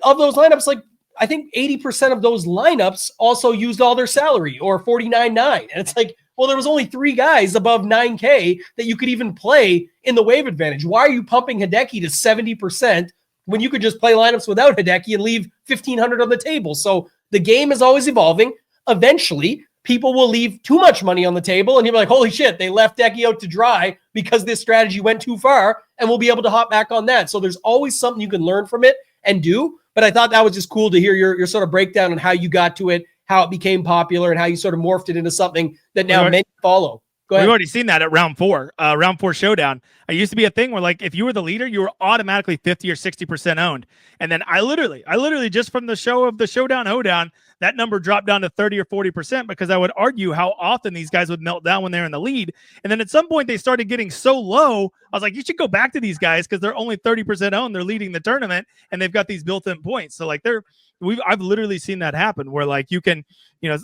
Of those lineups, I think 80% of those lineups also used all their salary or 49.9. And it's well, there was only 3 guys above 9K that you could even play in the wave advantage. Why are you pumping Hideki to 70% when you could just play lineups without Hideki and leave 1,500 on the table? So the game is always evolving. Eventually, people will leave too much money on the table and you'll be like, holy shit, they left Decky out to dry because this strategy went too far, and we'll be able to hop back on that. So there's always something you can learn from it and do. But I thought that was just cool to hear your sort of breakdown on how you got to it, how it became popular, and how you sort of morphed it into something that now many follow. Go ahead. We've already seen that at round four showdown. It used to be a thing where, like, if you were the leader, you were automatically 50 or 60% owned. And then I literally just from the showdown hoedown, that number dropped down to 30 or 40% because I would argue how often these guys would melt down when they're in the lead. And then at some point they started getting so low, I was like, you should go back to these guys because they're only 30% owned. They're leading the tournament and they've got these built-in points. So like I've literally seen that happen where like you can,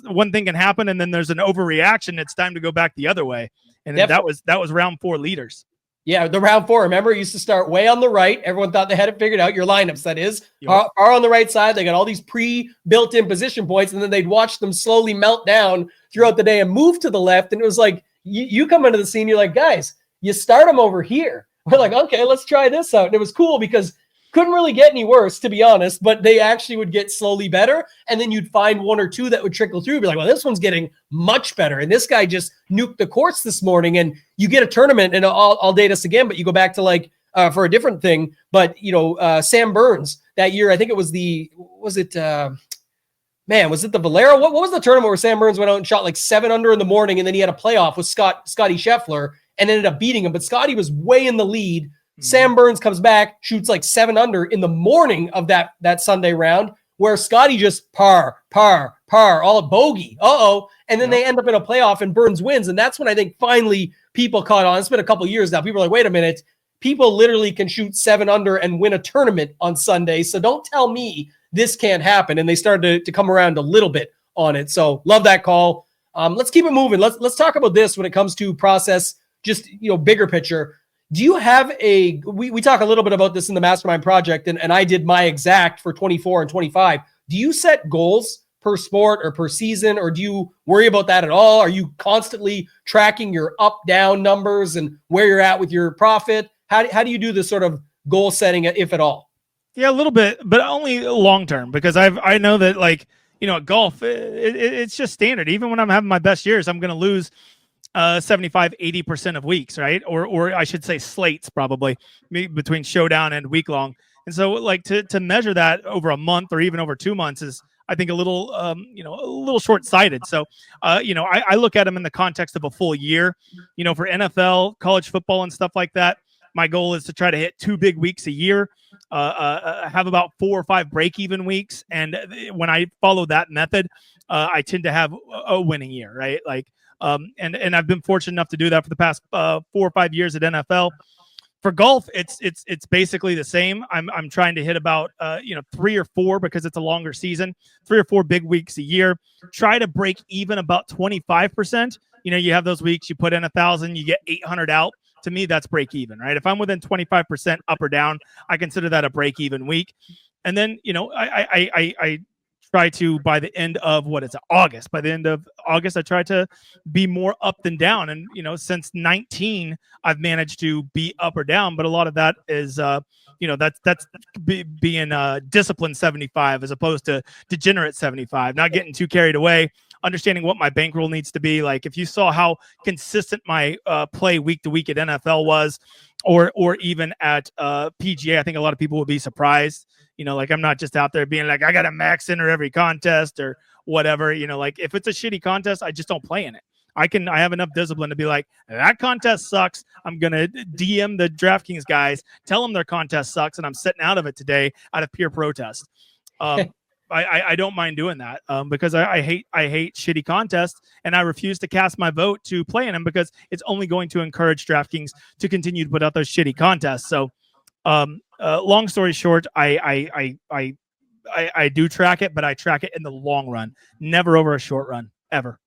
one thing can happen and then there's an overreaction. It's time to go back the other way. And then that was round four leaders. Yeah, the round four, remember, it used to start way on the right. Everyone thought they had it figured out. Your lineups, that is, are on the right side. They got all these pre-built-in position points, and then they'd watch them slowly melt down throughout the day and move to the left. And it was like, you come into the scene, you're like, guys, you start them over here. We're like, okay, let's try this out. And it was cool because couldn't really get any worse, to be honest, but they actually would get slowly better. And then you'd find one or two that would trickle through. Be like, well, this one's getting much better. And this guy just nuked the courts this morning. And you get a tournament, and I'll date us again, but you go back to like, for a different thing. But, Sam Burns that year, I think it was was it the Valero? What was the tournament where Sam Burns went out and shot like 7 under in the morning, and then he had a playoff with Scotty Scheffler and ended up beating him. But Scotty was way in the lead. Sam Burns comes back, shoots like 7 under in the morning of that Sunday round, where Scotty just par, all a bogey. And then they end up in a playoff and Burns wins. And that's when I think finally people caught on. It's been a couple of years now. People are like, wait a minute. People literally can shoot 7 under and win a tournament on Sunday. So don't tell me this can't happen. And they started to come around a little bit on it. So love that call. Let's keep it moving. Let's talk about this when it comes to process, just, bigger picture. Do you have we talk a little bit about this in the Mastermind project, and I did my exact for 24 and 25. Do you set goals per sport or per season, or do you worry about that at all? Are you constantly tracking your up, down numbers and where you're at with your profit? How do you do this sort of goal setting, if at all? Yeah, a little bit, but only long-term, because I know that, like, at golf, it's just standard. Even when I'm having my best years, I'm going to lose 75-80% of weeks, right? Or I should say slates, probably between showdown and week long. And so like to measure that over a month or even over 2 months is, I think, a little short-sighted. So I look at them in the context of a full year. For NFL, college football and stuff like that, my goal is to try to hit 2 big weeks a year, have about 4 or 5 break-even weeks. And when I follow that method, I tend to have a winning year, right? Like, and I've been fortunate enough to do that for the past 4 or 5 years at NFL. For golf, it's basically the same. I'm trying to hit about 3 or 4, because it's a longer season, 3 or 4 big weeks a year. Try to break even about 25%. You have those weeks you put in 1,000, you get 800 out. To me, that's break even, right? If I'm within 25% up or down, I consider that a break even week. And then I try to, by the end of August. By the end of August, I try to be more up than down. And, since 19, I've managed to be up or down. But a lot of that is, that's being disciplined 75 as opposed to degenerate 75, not getting too carried away, understanding what my bankroll needs to be. Like, if you saw how consistent my play week to week at NFL was, or even at PGA, I think a lot of people would be surprised. Like, I'm not just out there being like, I got to max enter every contest or whatever. Like, if it's a shitty contest, I just don't play in it. I have enough discipline to be like, that contest sucks. I'm going to DM the DraftKings guys, tell them their contest sucks, and I'm sitting out of it today out of pure protest. I don't mind doing that because I hate shitty contests, and I refuse to cast my vote to play in them because it's only going to encourage DraftKings to continue to put out those shitty contests. So, long story short, I do track it, but I track it in the long run, never over a short run, ever.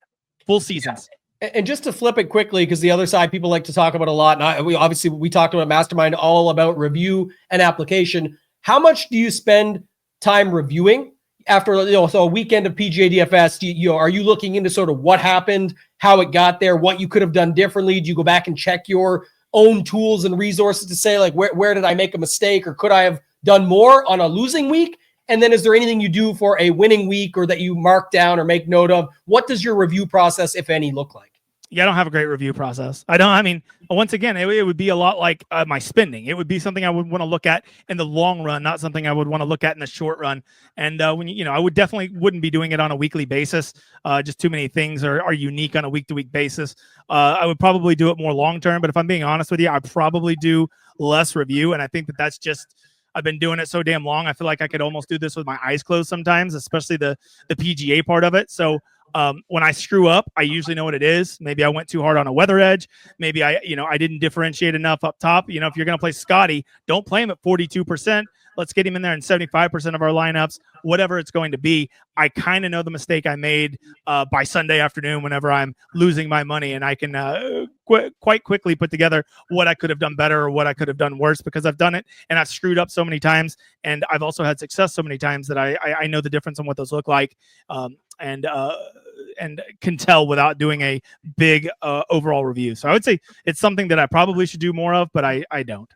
Full seasons. Yeah. And just to flip it quickly, because the other side people like to talk about a lot, and we talked about Mastermind, all about review and application. How much do you spend time reviewing after so a weekend of PGA DFS? Are you looking into sort of what happened, how it got there, what you could have done differently? Do you go back and check your own tools and resources to say, like, where did I make a mistake, or could I have done more on a losing week? And then is there anything you do for a winning week or that you mark down or make note of? What does your review process, if any, look like? Yeah, I don't have a great review process. I mean, once again, it would be a lot like my spending. It would be something I would want to look at in the long run, not something I would want to look at in the short run. And when I would definitely wouldn't be doing it on a weekly basis. Just too many things are unique on a week-to-week basis. I would probably do it more long-term, but if I'm being honest with you, I probably do less review. And I think that's just, I've been doing it so damn long. I feel like I could almost do this with my eyes closed sometimes, especially the PGA part of it. So when I screw up, I usually know what it is. Maybe I went too hard on a weather edge. Maybe I didn't differentiate enough up top. If you're going to play Scotty, don't play him at 42%. Let's get him in there in 75% of our lineups, whatever it's going to be. I kind of know the mistake I made by Sunday afternoon whenever I'm losing my money, and I can quite quickly put together what I could have done better or what I could have done worse, because I've done it and I've screwed up so many times, and I've also had success so many times that I know the difference on what those look like, and can tell without doing a big overall review. So I would say it's something that I probably should do more of, but I don't.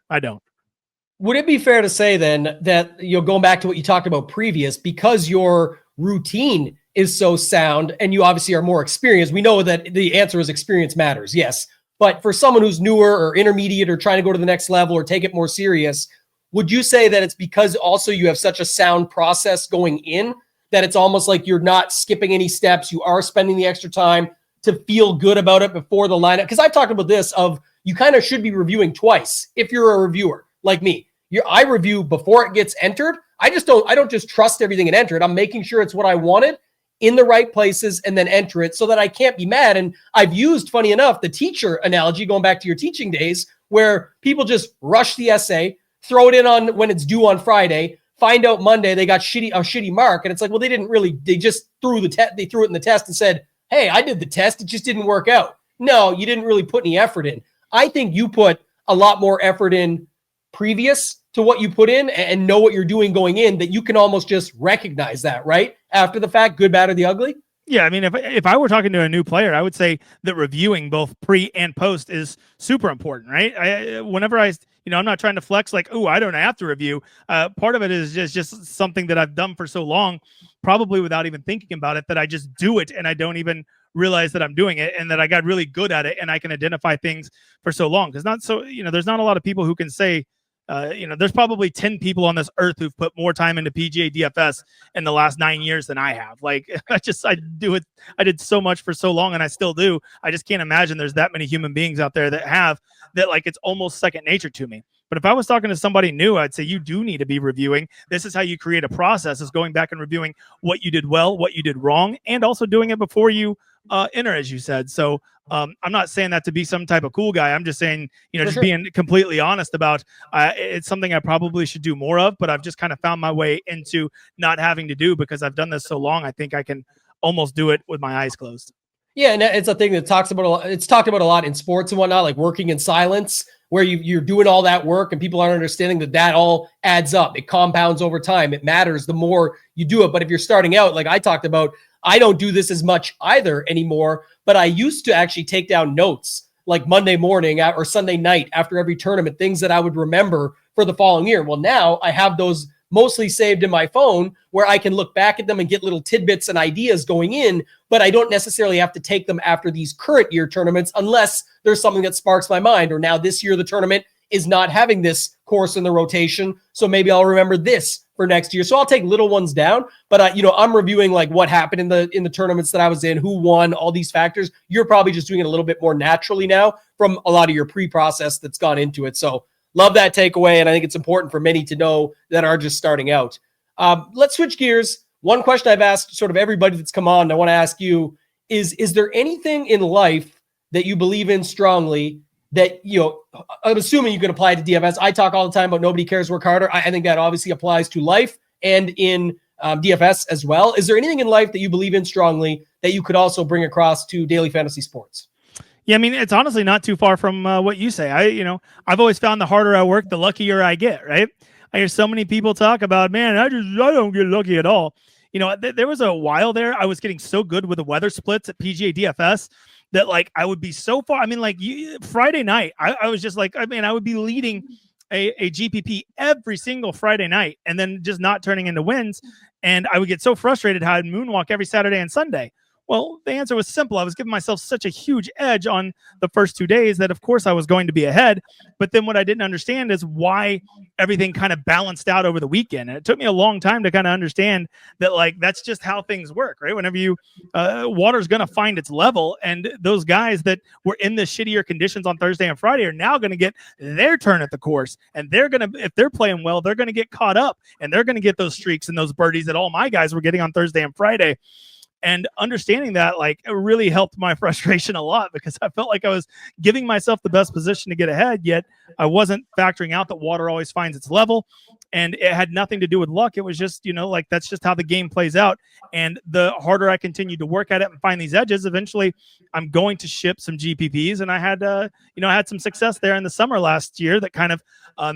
Would it be fair to say then that, going back to what you talked about previous, because your routine is so sound and you obviously are more experienced, we know that the answer is experience matters, yes. But for someone who's newer or intermediate or trying to go to the next level or take it more serious, would you say that it's because also you have such a sound process going in that it's almost like you're not skipping any steps, you are spending the extra time to feel good about it before the lineup? Because I've talked about this of you kind of should be reviewing twice if you're a reviewer like me. I review before it gets entered. I don't just trust everything and enter it. I'm making sure it's what I wanted in the right places and then enter it so that I can't be mad. And I've used, funny enough, the teacher analogy, going back to your teaching days, where people just rush the essay, throw it in on when it's due on Friday, find out Monday they got a shitty mark. And it's like, well, they just threw they threw it in the test and said, hey, I did the test. It just didn't work out. No, you didn't really put any effort in. I think you put a lot more effort in previous to what you put in and know what you're doing going in, that you can almost just recognize that, right? After the fact, good, bad, or the ugly. Yeah, I mean, if I were talking to a new player, I would say that reviewing both pre and post is super important, right? Whenever I'm not trying to flex like, oh, I don't have to review. Part of it is just something that I've done for so long, probably without even thinking about it, that I just do it and I don't even realize that I'm doing it, and that I got really good at it and I can identify things for so long. Because there's not a lot of people who can say, there's probably 10 people on this earth who've put more time into PGA DFS in the last 9 years than I have. Like, I do it. I did so much for so long and I still do. I just can't imagine there's that many human beings out there that have that. Like, it's almost second nature to me. But if I was talking to somebody new, I'd say you do need to be reviewing. This is how you create a process, is going back and reviewing what you did well, what you did wrong, and also doing it before you enter, as you said. So I'm not saying that to be some type of cool guy. I'm just saying, being completely honest about it's something I probably should do more of, but I've just kind of found my way into not having to do, because I've done this so long. I think I can almost do it with my eyes closed. Yeah, and it's a thing that talks about a lot. It's talked about a lot in sports and whatnot, like working in silence, where you're doing all that work and people aren't understanding that all adds up. It compounds over time. It matters the more you do it. But if you're starting out, like I talked about, I don't do this as much either anymore, but I used to actually take down notes like Monday morning or Sunday night after every tournament, things that I would remember for the following year. Well, now I have those mostly saved in my phone where I can look back at them and get little tidbits and ideas going in, but I don't necessarily have to take them after these current year tournaments unless there's something that sparks my mind, or now this year the tournament is not having this course in the rotation, so maybe I'll remember this for next year. So I'll take little ones down, but I'm reviewing like what happened in the tournaments that I was in, who won, all these factors. You're probably just doing it a little bit more naturally now from a lot of your pre-process that's gone into it. So love that takeaway, and I think it's important for many to know that are just starting out. Let's switch gears. One question I've asked sort of everybody that's come on, I want to ask you is there anything in life that you believe in strongly that, I'm assuming you can apply to DFS. I talk all the time about nobody cares, work harder. I think that obviously applies to life and in DFS as well. Is there anything in life that you believe in strongly that you could also bring across to daily fantasy sports? Yeah, I mean, it's honestly not too far from what you say. I've always found the harder I work, the luckier I get, right? I hear so many people talk about, man, I don't get lucky at all. There was a while there I was getting so good with the weather splits at PGA DFS that like I would be so far. I mean, like Friday night, I was just like, I would be leading a GPP every single Friday night and then just not turning into wins. And I would get so frustrated how I'd moonwalk every Saturday and Sunday. Well, the answer was simple. I was giving myself such a huge edge on the first 2 days that, of course, I was going to be ahead. But then what I didn't understand is why everything kind of balanced out over the weekend. And it took me a long time to kind of understand that, like, that's just how things work, right? Whenever you, water's going to find its level. And those guys that were in the shittier conditions on Thursday and Friday are now going to get their turn at the course. And they're going to, if they're playing well, they're going to get caught up and they're going to get those streaks and those birdies that all my guys were getting on Thursday and Friday. And understanding that, like, it really helped my frustration a lot because I felt like I was giving myself the best position to get ahead, yet I wasn't factoring out that water always finds its level. And it had nothing to do with luck. It was just, you know, like, that's just how the game plays out. And the harder I continued to work at it and find these edges, eventually I'm going to ship some GPPs. And I had, you know, I had some success there in the summer last year that kind of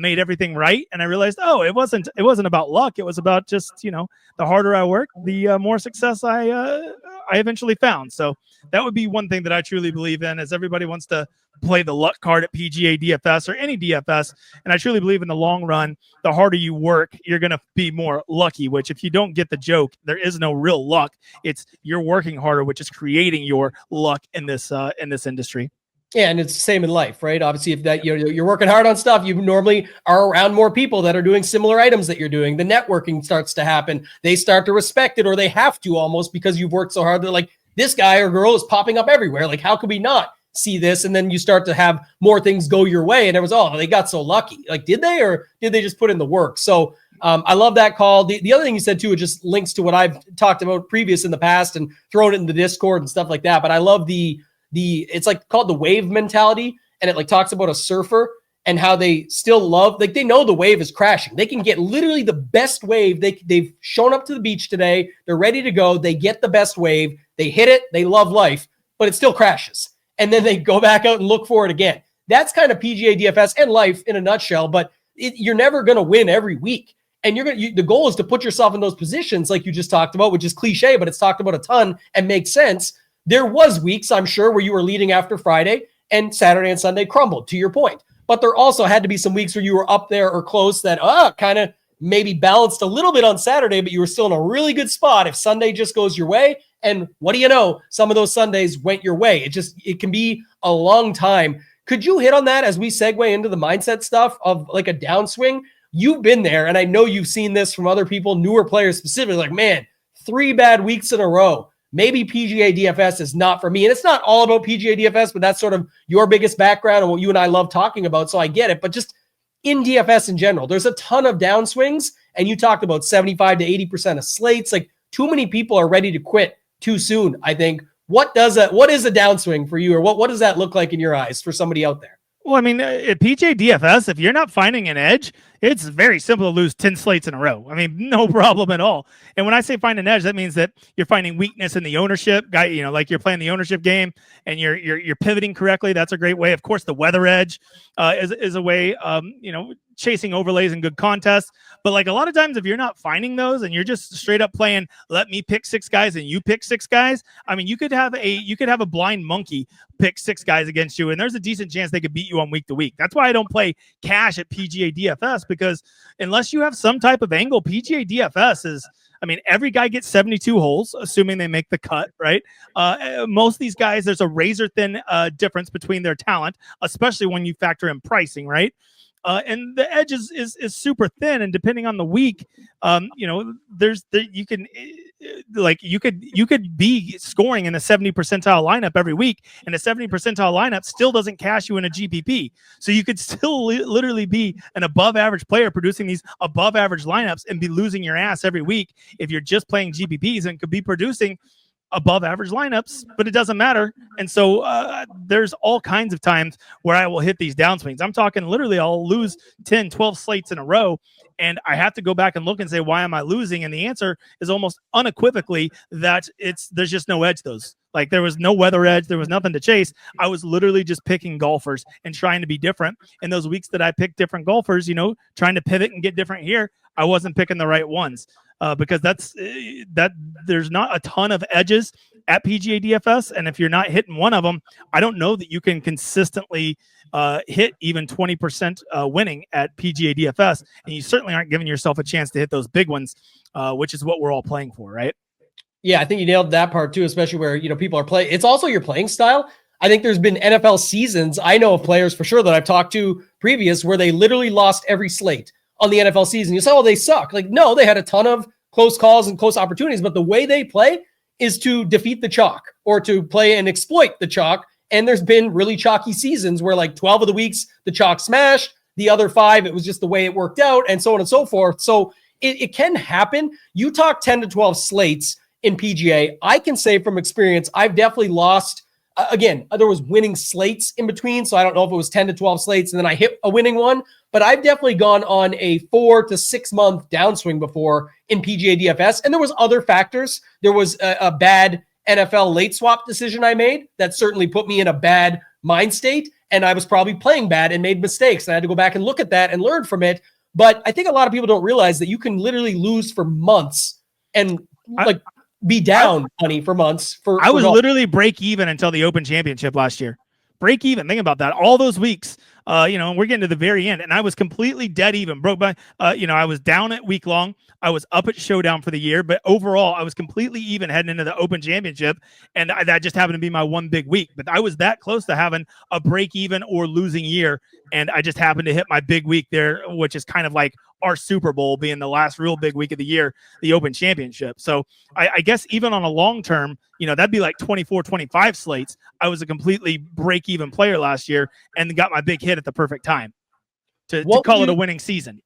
made everything right. And I realized, oh, it wasn't about luck. It was about just, you know, the harder I work, the more success I eventually found. So that would be one thing that I truly believe in, is everybody wants to play the luck card at PGA DFS or any DFS. And I truly believe in the long run, the harder you work, you're going to be more lucky, which, if you don't get the joke, there is no real luck. It's you're working harder, which is creating your luck in this industry. Yeah, and it's the same in life, right? Obviously, if that you're working hard on stuff, you normally are around more people that are doing similar items that you're doing. The networking starts to happen. They start to respect it, or they have to almost, because you've worked so hard. They're like, this guy or girl is popping up everywhere. Like, how could we not see this? And then you start to have more things go your way. And it was, oh, they got so lucky. Like, did they, or did they just put in the work? So I love that call. The other thing you said too, it just links to what I've talked about previous in the past and thrown it in the Discord and stuff like that. But I love the it's like called the wave mentality. And it like talks about a surfer and how they still love, like, they know the wave is crashing. They can get literally the best wave. They've shown up to the beach today. They're ready to go. They get the best wave. They hit it. They love life, but it still crashes. And then they go back out and look for it again. That's kind of PGA DFS and life in a nutshell, but you're never going to win every week. And the goal is to put yourself in those positions like you just talked about, which is cliche, but it's talked about a ton and makes sense. There was weeks, I'm sure, where you were leading after Friday and Saturday and Sunday crumbled, to your point. But there also had to be some weeks where you were up there or close that kind of maybe balanced a little bit on Saturday, but you were still in a really good spot if Sunday just goes your way. And what do you know? Some of those Sundays went your way. It can be a long time. Could you hit on that as we segue into the mindset stuff of like a downswing? You've been there, and I know you've seen this from other people, newer players specifically, like, man, 3 bad weeks in a row. Maybe PGA DFS is not for me. And it's not all about PGA DFS, but that's sort of your biggest background and what you and I love talking about. So I get it. But just in DFS in general, there's a ton of downswings. And you talked about 75 to 80% of slates. Like, too many people are ready to quit too soon, I think. What is a downswing for you? Or what does that look like in your eyes for somebody out there? Well, I mean, at PGA DFS, if you're not finding an edge, it's very simple to lose 10 slates in a row. I mean, no problem at all. And when I say find an edge, that means that you're finding weakness in the ownership guy, you know, like you're playing the ownership game and you're pivoting correctly. That's a great way. Of course, the weather edge is a way, you know, chasing overlays and good contests. But like a lot of times, if you're not finding those and you're just straight up playing, let me pick 6 guys and you pick 6 guys. I mean, you could have a blind monkey pick 6 guys against you, and there's a decent chance they could beat you on week to week. That's why I don't play cash at PGA DFS, because unless you have some type of angle, PGA DFS is, I mean, every guy gets 72 holes, assuming they make the cut, right? Most of these guys, there's a razor thin difference between their talent, especially when you factor in pricing, right? And the edge is super thin, and depending on the week, you know, you could be scoring in a 70 percentile lineup every week, and a 70 percentile lineup still doesn't cash you in a GPP. So you could still literally be an above average player producing these above average lineups and be losing your ass every week if you're just playing GPPs, and could be producing above average lineups, but it doesn't matter. And so there's all kinds of times where I will hit these downswings. I'm talking literally I'll lose 10, 12 slates in a row, and I have to go back and look and say, why am I losing? And the answer is almost unequivocally that there's just no edge. Like, there was no weather edge. There was nothing to chase. I was literally just picking golfers and trying to be different. In those weeks that I picked different golfers, you know, trying to pivot and get different here, I wasn't picking the right ones. because that there's not a ton of edges at PGA DFS, and if you're not hitting one of them, I don't know that you can consistently hit even 20% winning at PGA DFS, and you certainly aren't giving yourself a chance to hit those big ones, which is what we're all playing for, right? Yeah, I think you nailed that part too, especially where, people are playing. It's also your playing style. I think there's been NFL seasons. I know of players for sure that I've talked to previous where they literally lost every slate on the NFL season. You say, oh, they suck. Like, no, they had a ton of close calls and close opportunities, but the way they play is to defeat the chalk or to play and exploit the chalk. And there's been really chalky seasons where like 12 of the weeks, the chalk smashed, the other 5, it was just the way it worked out, and so on and so forth. So it can happen. You talk 10 to 12 slates in PGA. I can say from experience, I've definitely lost. Again, there was winning slates in between, so I don't know if it was 10 to 12 slates and then I hit a winning one, but I've definitely gone on a 4 to 6 month downswing before in PGA DFS, and there was other factors. There was a bad NFL late swap decision I made that certainly put me in a bad mind state, and I was probably playing bad and made mistakes, and I had to go back and look at that and learn from it. But I think a lot of people don't realize that you can literally lose for months and be down money for months. I was literally break even until the Open Championship last year. Break even. Think about that. All those weeks, we're getting to the very end, and I was completely dead even. Broke by, I was down at week long. I was up at Showdown for the year, but overall, I was completely even heading into the Open Championship, and that just happened to be my one big week. But I was that close to having a break even or losing year, and I just happened to hit my big week there, which is kind of like our Super Bowl being the last real big week of the year, the Open Championship. So I guess even on a long term, that'd be like 24, 25 slates. I was a completely break even player last year and got my big hit at the perfect time to call it a winning season.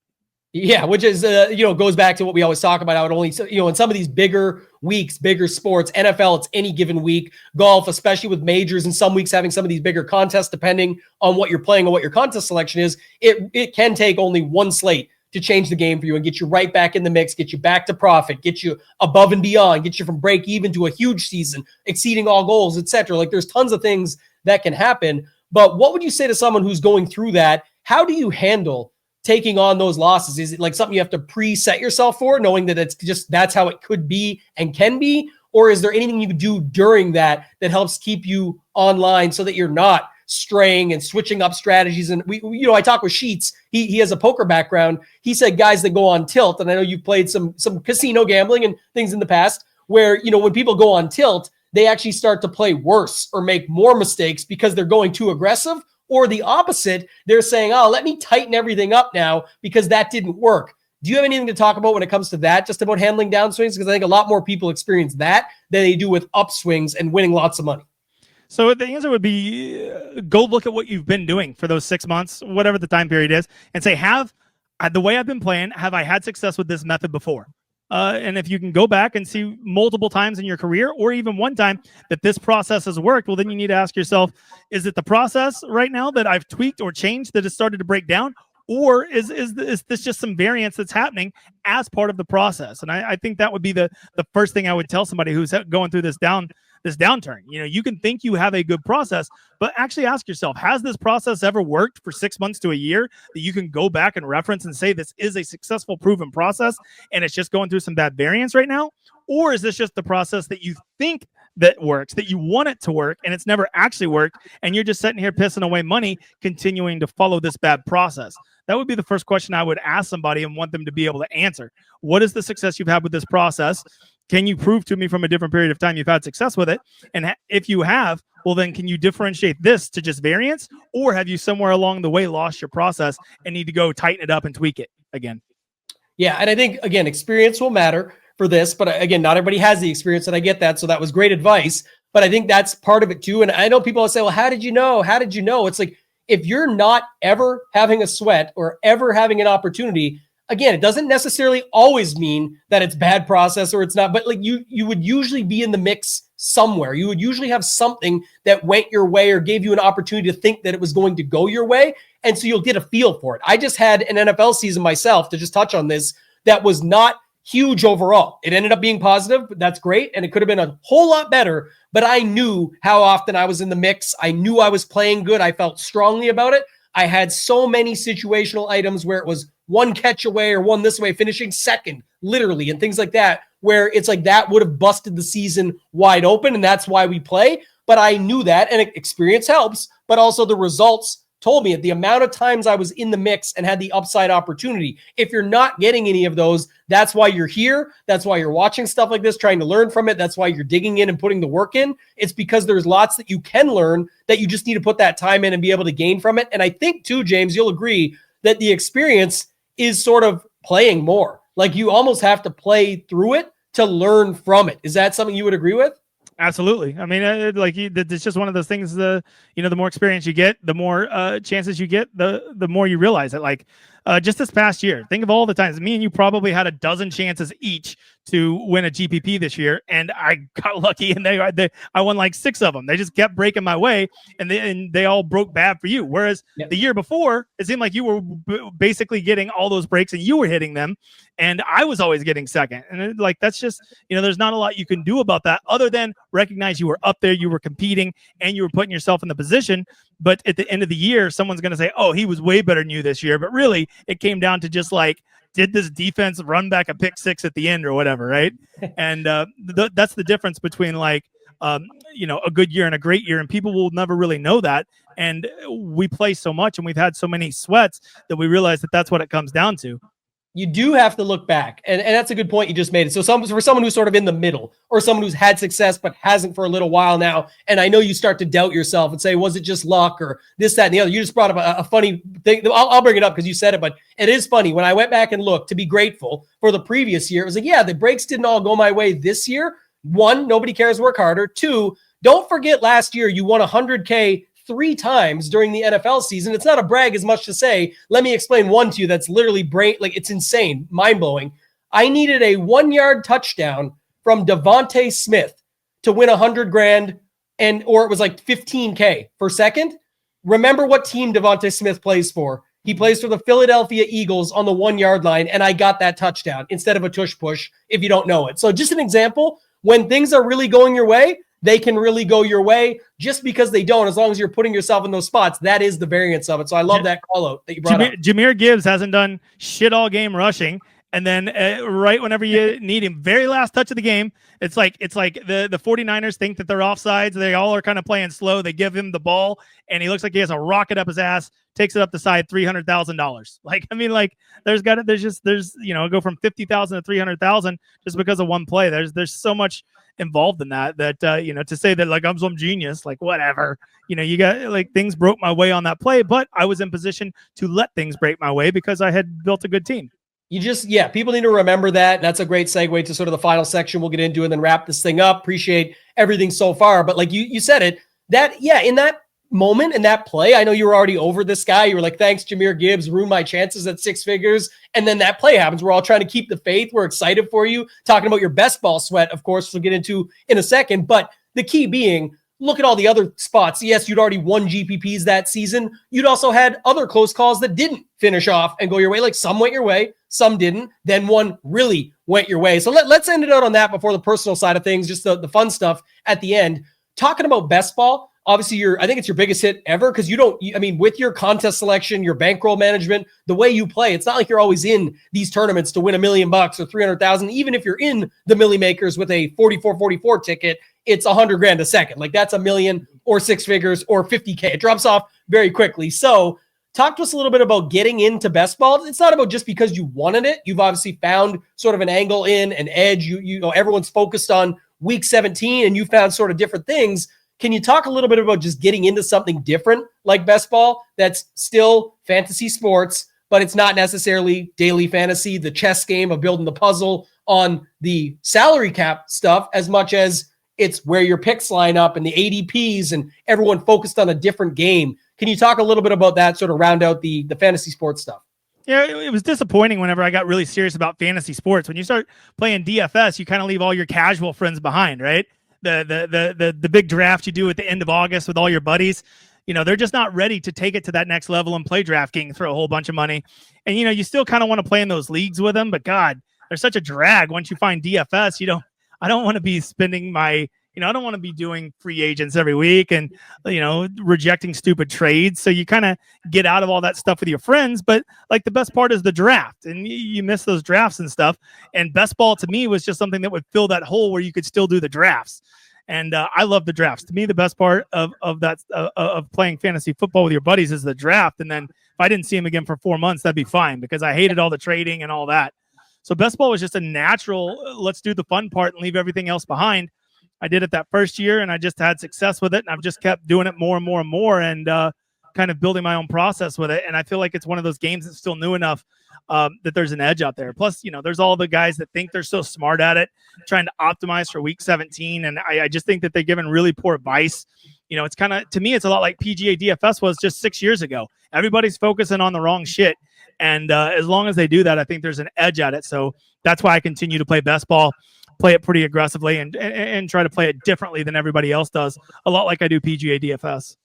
Yeah, which is, goes back to what we always talk about. How it only, in some of these bigger weeks, bigger sports, NFL, it's any given week. Golf, especially with majors, and some weeks having some of these bigger contests, depending on what you're playing and what your contest selection is, it can take only one slate to change the game for you and get you right back in the mix, get you back to profit, get you above and beyond, get you from break even to a huge season, exceeding all goals, etc. Like there's tons of things that can happen. But what would you say to someone who's going through that? How do you handle taking on those losses? Is it like something you have to preset yourself for, knowing that it's just that's how it could be and can be? Or is there anything you do during that helps keep you online so that you're not straying and switching up strategies? And I talk with Sheets. He has a poker background. He said guys that go on tilt, and I know you've played some casino gambling and things in the past where, when people go on tilt, they actually start to play worse or make more mistakes because they're going too aggressive. Or the opposite, they're saying, oh, let me tighten everything up now because that didn't work. Do you have anything to talk about when it comes to that, just about handling downswings? Because I think a lot more people experience that than they do with upswings and winning lots of money. So the answer would be go look at what you've been doing for those 6 months, whatever the time period is, and say, the way I've been playing, have I had success with this method before? And if you can go back and see multiple times in your career, or even one time that this process has worked, well, then you need to ask yourself, is it the process right now that I've tweaked or changed that has started to break down? Or is this just some variance that's happening as part of the process? And I think that would be the first thing I would tell somebody who's going through this downturn. You can think you have a good process, but actually ask yourself, has this process ever worked for 6 months to a year that you can go back and reference and say this is a successful proven process and it's just going through some bad variance right now? Or is this just the process that you think that works, that you want it to work, and it's never actually worked, and you're just sitting here pissing away money continuing to follow this bad process? That would be the first question I would ask somebody and want them to be able to answer. What is the success you've had with this process? Can you prove to me from a different period of time you've had success with it? And if you have, well, then can you differentiate this to just variance? Or have you somewhere along the way lost your process and need to go tighten it up and tweak it again? Yeah, and I think, again, experience will matter for this. But again, not everybody has the experience, and I get that. So that was great advice. But I think that's part of it too. And I know people will say, well, how did you know? How did you know? It's like, if you're not ever having a sweat or ever having an opportunity, again, it doesn't necessarily always mean that it's bad process or it's not, but like you would usually be in the mix somewhere. You would usually have something that went your way or gave you an opportunity to think that it was going to go your way. And so you'll get a feel for it. I just had an NFL season myself, to just touch on this, that was not huge overall. It ended up being positive, but that's great. And it could have been a whole lot better, but I knew how often I was in the mix. I knew I was playing good. I felt strongly about it. I had so many situational items where it was one catch away or one this way, finishing second, literally, and things like that, where it's like that would have busted the season wide open, and that's why we play. But I knew that, and experience helps, but also the results told me it. The amount of times I was in the mix and had the upside opportunity. If you're not getting any of those, that's why you're here. That's why you're watching stuff like this, trying to learn from it. That's why you're digging in and putting the work in. It's because there's lots that you can learn that you just need to put that time in and be able to gain from it. And I think too, James, you'll agree that the experience is sort of playing more. Like you almost have to play through it to learn from it. Is that something you would agree with? Absolutely. I mean, it's just one of those things. The more experience you get, the more chances you get, the more you realize it. Like just this past year, think of all the times me and you probably had a dozen chances each to win a GPP this year, and I got lucky, and I won like 6 of them. They just kept breaking my way, and they all broke bad for you. Whereas the year before, it seemed like you were basically getting all those breaks, and you were hitting them, and I was always getting second. And that's just, there's not a lot you can do about that other than recognize you were up there, you were competing, and you were putting yourself in the position. But at the end of the year, someone's going to say, oh, he was way better than you this year. But really, it came down to just like, did this defense run back a pick 6 at the end or whatever, right? And that's the difference between a good year and a great year. And people will never really know that. And we play so much, and we've had so many sweats that we realize that that's what it comes down to. You do have to look back. And that's a good point you just made. So for someone who's sort of in the middle, or someone who's had success but hasn't for a little while now, and I know you start to doubt yourself and say, was it just luck or this, that, and the other? You just brought up a funny thing. I'll bring it up because you said it, but it is funny. When I went back and looked to be grateful for the previous year, it was like, yeah, the breaks didn't all go my way this year. 1, nobody cares, work harder. 2, don't forget last year you won 100K 3 times during the NFL season. It's not a brag as much to say, let me explain one to you that's literally it's insane, mind-blowing. I needed a 1-yard touchdown from Devontae Smith to win $100,000, or it was like 15K for second. Remember what team Devontae Smith plays for? He plays for the Philadelphia Eagles on the 1-yard line, and I got that touchdown instead of a tush push if you don't know it. So just an example, when things are really going your way, they can really go your way. Just because they don't, as long as you're putting yourself in those spots, that is the variance of it. So I love that call out that you brought up. Jahmyr Gibbs hasn't done shit all game rushing. And then right whenever you need him, very last touch of the game, it's like the 49ers think that they're offsides. They all are kind of playing slow. They give him the ball, and he looks like he has a rocket up his ass, takes it up the side, $300,000. There's go from 50,000 to 300,000 just because of one play. There's so much involved in that to say that I'm some genius, whatever, you got things broke my way on that play, but I was in position to let things break my way because I had built a good team. People need to remember that. That's a great segue to sort of the final section we'll get into and then wrap this thing up. Appreciate everything so far. But like you said it, in that moment, in that play, I know you were already over this guy. You were like, thanks, Jahmyr Gibbs, ruined my chances at 6 figures. And then that play happens. We're all trying to keep the faith. We're excited for you. Talking about your best ball sweat, of course, we'll get into in a second. But the key being, look at all the other spots. Yes, you'd already won GPPs that season. You'd also had other close calls that didn't finish off and go your way. Like some went your way, some didn't. Then one really went your way. So let's end it out on that before the personal side of things, just the fun stuff at the end. Talking about best ball, obviously I think it's your biggest hit ever because with your contest selection, your bankroll management, the way you play, it's not like you're always in these tournaments to win $1 million or 300,000. Even if you're in the Millie Makers with a 44 ticket, it's $100,000 a second. Like that's $1 million or 6 figures or 50K. It drops off very quickly. So talk to us a little bit about getting into best ball. It's not about just because you wanted it. You've obviously found sort of an angle in, an edge. You know, everyone's focused on week 17 and you found sort of different things. Can you talk a little bit about just getting into something different like best ball that's still fantasy sports, but it's not necessarily daily fantasy, the chess game of building the puzzle on the salary cap stuff, as much as it's where your picks line up and the ADPs and everyone focused on a different game. Can you talk a little bit about that, sort of round out the fantasy sports stuff? Yeah, it was disappointing whenever I got really serious about fantasy sports. When you start playing DFS, you kind of leave all your casual friends behind, right? The big draft you do at the end of August with all your buddies, you know, they're just not ready to take it to that next level and play DraftKings for a whole bunch of money. And, you know, you still kind of want to play in those leagues with them, but God, there's such a drag once you find DFS. I don't want to be spending my, I don't want to be doing free agents every week and, rejecting stupid trades. So you kind of get out of all that stuff with your friends. But like the best part is the draft, and you miss those drafts and stuff. And best ball to me was just something that would fill that hole where you could still do the drafts. And I love the drafts. To me, the best part of that of playing fantasy football with your buddies is the draft. And then if I didn't see him again for 4 months, that'd be fine, because I hated all the trading and all that. So best ball was just a natural, let's do the fun part and leave everything else behind. I did it that first year, and I just had success with it. And I've just kept doing it more and more and more, and kind of building my own process with it. And I feel like it's one of those games that's still new enough that there's an edge out there. Plus, there's all the guys that think they're so smart at it, trying to optimize for week 17. And I just think that they're given really poor advice. It's kind of, to me, it's a lot like PGA DFS was just 6 years ago. Everybody's focusing on the wrong shit. And as long as they do that, I think there's an edge at it. So that's why I continue to play best ball, play it pretty aggressively, and try to play it differently than everybody else does, a lot like I do PGA DFS.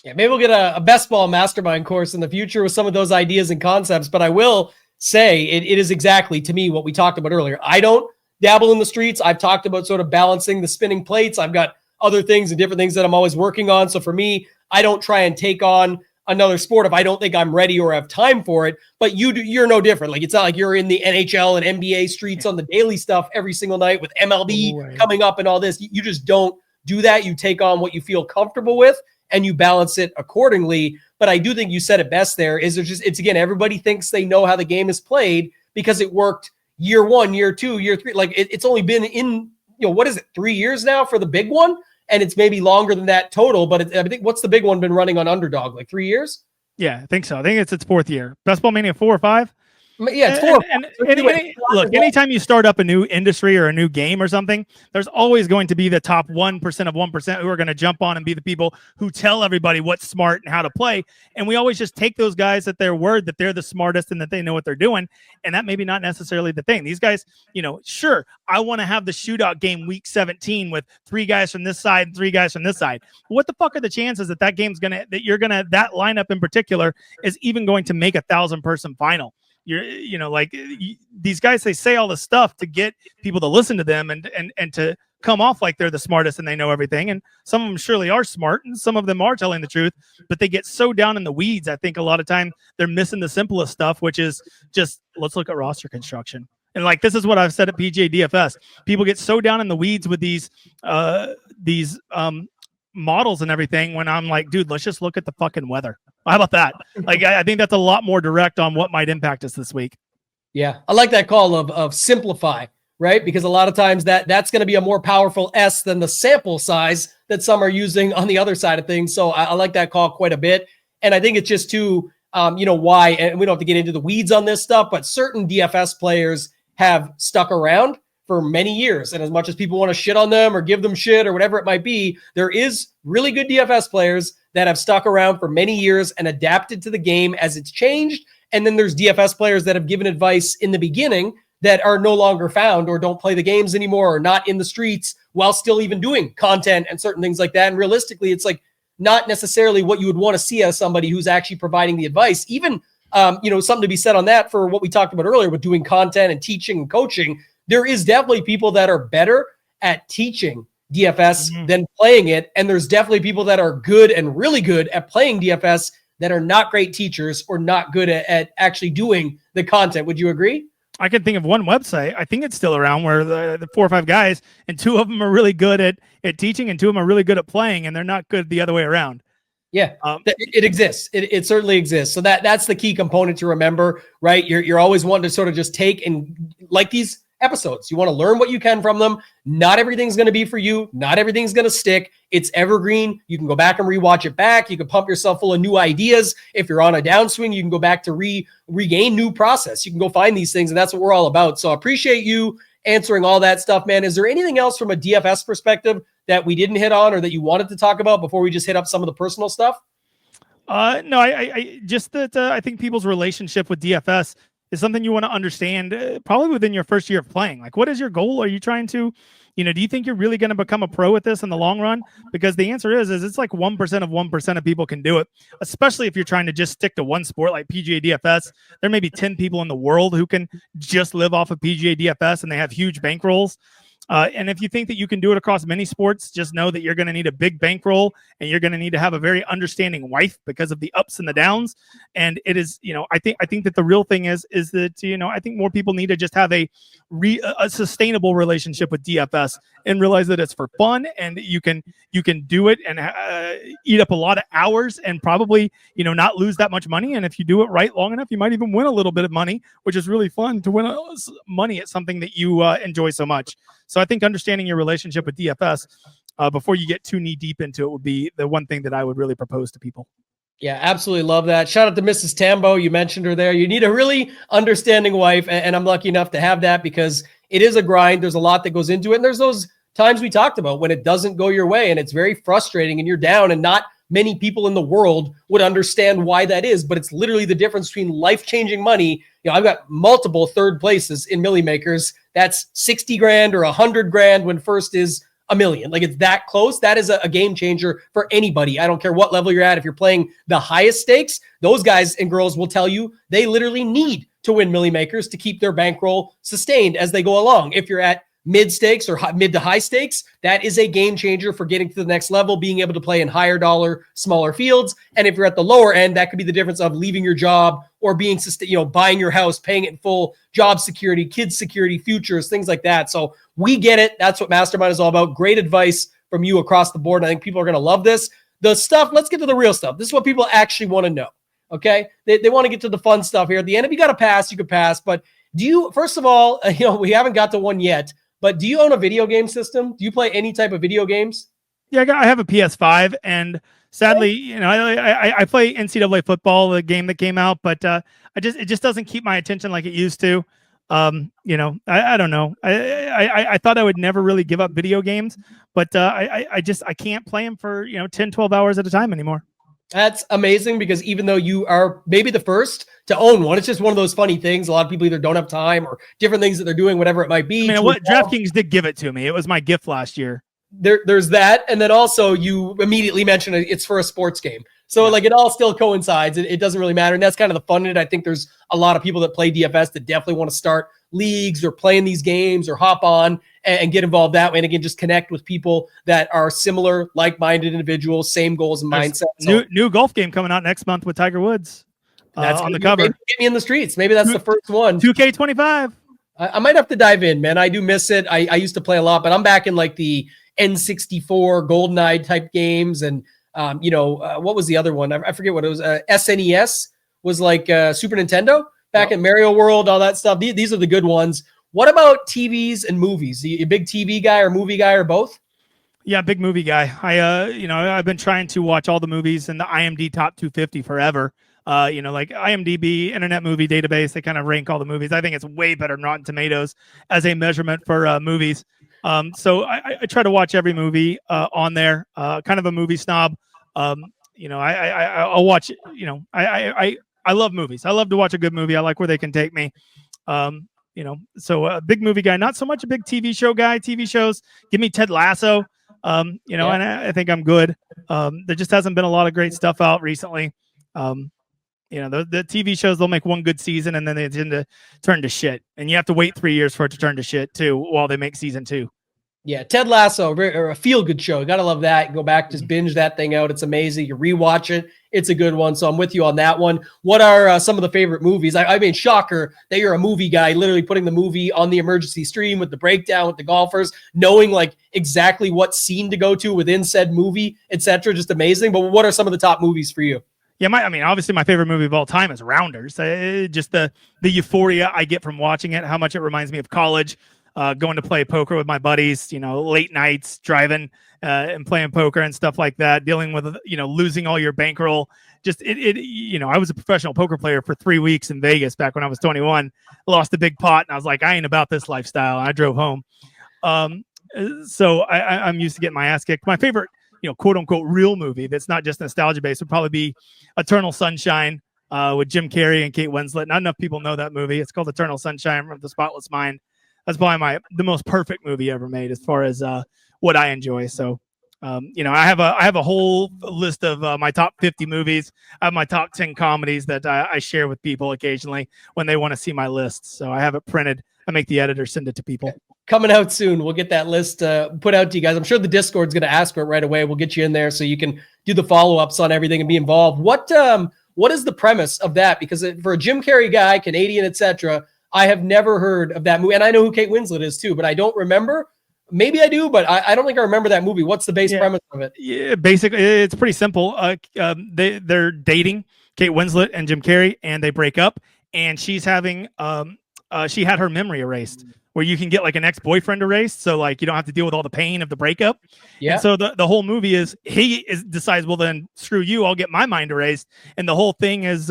Yeah, maybe we'll get a best ball mastermind course in the future with some of those ideas and concepts. But I will say it is exactly, to me, what we talked about earlier. I don't dabble in the streets. I've talked about sort of balancing the spinning plates. I've got other things and different things that I'm always working on. So for me, I don't try and take on another sport if I don't think I'm ready or have time for it. But you're no different. Like, it's not like you're in the NHL and NBA streets on the daily stuff every single night with MLB coming up and all this. You just don't do that. You take on what you feel comfortable with, and you balance it accordingly. But I do think you said it best there. It's again, everybody thinks they know how the game is played because it worked year 1, year 2, year 3. Like, it's only been in, what is it, 3 years now for the big one? And it's maybe longer than that total. But I think, what's the big one been running on Underdog? Like 3 years? Yeah, I think so. I think it's its 4th year. Best Ball Mania 4 or 5? Yeah, it's 4. Look, anytime you start up a new industry or a new game or something, there's always going to be the top 1% of 1% who are going to jump on and be the people who tell everybody what's smart and how to play. And we always just take those guys at their word that they're the smartest and that they know what they're doing. And that may be not necessarily the thing. These guys, sure, I want to have the shootout game week 17 with 3 guys from this side and 3 guys from this side. What the fuck are the chances that that lineup in particular is even going to make a 1,000-person final? These guys, they say all this stuff to get people to listen to them and to come off like they're the smartest and they know everything. And some of them surely are smart, and some of them are telling the truth, but they get so down in the weeds. I think a lot of time they're missing the simplest stuff, which is just, let's look at roster construction. And this is what I've said at PGA DFS. People get so down in the weeds with these models and everything, when I'm like, dude, let's just look at the fucking weather. How about that? I think that's a lot more direct on what might impact us this week. Yeah, I like that call of simplify, right? Because a lot of times that's going to be a more powerful S than the sample size that some are using on the other side of things. So I like that call quite a bit. And I think it's just too, why, and we don't have to get into the weeds on this stuff, but certain DFS players have stuck around for many years. And as much as people want to shit on them or give them shit or whatever it might be, there is really good DFS players that have stuck around for many years and adapted to the game as it's changed. And then there's DFS players that have given advice in the beginning that are no longer found or don't play the games anymore or not in the streets while still even doing content and certain things like that. And realistically, it's like not necessarily what you would want to see as somebody who's actually providing the advice. Even, something to be said on that for what we talked about earlier with doing content and teaching and coaching. There is definitely people that are better at teaching DFS than playing it. And there's definitely people that are good and really good at playing DFS that are not great teachers or not good at actually doing the content. Would you agree? I can think of one website, I think it's still around, where the 4 or 5 guys, and 2 of them are really good at teaching and 2 of them are really good at playing, and they're not good the other way around. Yeah, it exists. It certainly exists. So that's the key component to remember, right? You're always wanting to sort of just take and, like these episodes, you want to learn what you can from them. Not everything's going to be for you. Not everything's going to stick. It's evergreen. You can go back and rewatch it back. You can pump yourself full of new ideas. If you're on a downswing, you can go back to regain new process. You can go find these things, and that's what we're all about. So I appreciate you answering all that stuff, man. Is there anything else from a DFS perspective that we didn't hit on or that you wanted to talk about before we just hit up some of the personal stuff? No, I just that I think people's relationship with DFS is something you want to understand probably within your first year of playing. Like, what is your goal? Are you trying to, do you think you're really going to become a pro at this in the long run? Because the answer is it's like 1% of 1% of people can do it, especially if you're trying to just stick to one sport like PGA DFS. There may be 10 people in the world who can just live off of PGA DFS and they have huge bankrolls. And if you think that you can do it across many sports, just know that you're going to need a big bankroll and you're going to need to have a very understanding wife because of the ups and the downs. And it is, I think that the real thing is that, I think more people need to just have a sustainable relationship with DFS and realize that it's for fun and you can do it and eat up a lot of hours and probably, not lose that much money. And if you do it right long enough, you might even win a little bit of money, which is really fun to win money at something that you enjoy so much. So I think understanding your relationship with DFS before you get too knee deep into it would be the one thing that I would really propose to people. Yeah, absolutely love that. Shout out to Mrs. Tambo. You mentioned her there. You need a really understanding wife, and I'm lucky enough to have that because it is a grind. There's a lot that goes into it, and there's those times we talked about when it doesn't go your way, and it's very frustrating, and you're down, and not many people in the world would understand why that is, but it's literally the difference between life-changing money. I've got multiple third places in Millie Makers. That's 60 grand or 100 grand when first is $1 million. Like, it's that close. That is a game changer for anybody. I don't care what level you're at. If you're playing the highest stakes, those guys and girls will tell you they literally need to win Millie Makers to keep their bankroll sustained as they go along. If you're at mid stakes or mid to high stakes, that is a game changer for getting to the next level, being able to play in higher dollar, smaller fields. And if you're at the lower end, that could be the difference of leaving your job or being, buying your house, paying it in full, job security, kids security, futures, things like that. So we get it. That's what Mastermind is all about. Great advice from you across the board. I think people are going to love this. The stuff, let's get to the real stuff. This is what people actually want to know. Okay. They want to get to the fun stuff here. At the end, if you got to pass, you could pass. But do you, first of all, we haven't got to one yet, but do you own a video game system? Do you play any type of video games? Yeah, I have a PS5, and sadly, I play NCAA football, the game that came out, but it just doesn't keep my attention like it used to. I don't know. I thought I would never really give up video games, but I can't play them for 10, 12 hours at a time anymore. That's amazing because even though you are maybe the first to own one, it's just one of those funny things. A lot of people either don't have time or different things that they're doing, whatever it might be. I mean, what DraftKings did give it to me. It was my gift last year. There's that. And then also you immediately mentioned it's for a sports game. So like it all still coincides. It doesn't really matter. And that's kind of the fun in it. I think there's a lot of people that play DFS that definitely want to start leagues or playing these games or hop on and get involved that way. And again, just connect with people that are similar, like-minded individuals, same goals and mindset. So, new golf game coming out next month with Tiger Woods on the cover. Maybe get me in the streets. Maybe that's the first one. 2K25. I might have to dive in, man. I do miss it. I used to play a lot, but I'm back in like the N64 GoldenEye type games. And, what was the other one? I forget what it was. SNES was like Super Nintendo back in Mario World, all that stuff. These are the good ones. What about TVs and movies? Are you a big TV guy or movie guy or both? Yeah, big movie guy. I've been trying to watch all the movies in the IMDb top 250 forever. Like IMDb, Internet Movie Database, they kind of rank all the movies. I think it's way better than Rotten Tomatoes as a measurement for movies. So I try to watch every movie on there. Kind of a movie snob. I'll watch. I love movies. I love to watch a good movie. I like where they can take me. So a big movie guy, not so much a big TV show guy. TV shows, give me Ted Lasso. And I think I'm good. There just hasn't been a lot of great stuff out recently. The TV shows, they'll make one good season and then they tend to turn to shit. And you have to wait 3 years for it to turn to shit too, while they make season 2. Yeah, Ted Lasso, or a feel-good show. You gotta love that. Go back, just binge that thing out. It's amazing. You rewatch it. It's a good one. So I'm with you on that one. What are some of the favorite movies? I mean, shocker that you're a movie guy, literally putting the movie on the emergency stream with the breakdown with the golfers, knowing like exactly what scene to go to within said movie, etc. Just amazing. But what are some of the top movies for you? Yeah, obviously my favorite movie of all time is Rounders. Just the euphoria I get from watching it, how much it reminds me of college. Going to play poker with my buddies, late nights, driving and playing poker and stuff like that, dealing with, losing all your bankroll. Just I was a professional poker player for 3 weeks in Vegas back when I was 21. I lost a big pot and I was like, I ain't about this lifestyle. And I drove home. So I'm used to getting my ass kicked. My favorite, quote unquote, real movie that's not just nostalgia based would probably be Eternal Sunshine with Jim Carrey and Kate Winslet. Not enough people know that movie. It's called Eternal Sunshine of the Spotless Mind. That's probably the most perfect movie ever made as far as what I enjoy. So, I have a whole list of my top 50 movies. I have my top 10 comedies that I share with people occasionally when they want to see my list. So I have it printed. I make the editor send it to people. coming out soon. We'll get that list put out to you guys. I'm sure the Discord's going to ask for it right away. We'll get you in there so you can do the follow-ups on everything and be involved. What is the premise of that? Because for a Jim Carrey guy, Canadian, etc., I have never heard of that movie. And I know who Kate Winslet is too, but I don't remember. Maybe I do, but I don't think I remember that movie. What's the base premise of it? Yeah, basically, it's pretty simple. They're dating, Kate Winslet and Jim Carrey, and they break up. And she's having she had her memory erased, where you can get like an ex-boyfriend erased, so like you don't have to deal with all the pain of the breakup. Yeah. And so the whole movie is decides, well then screw you, I'll get my mind erased. And the whole thing is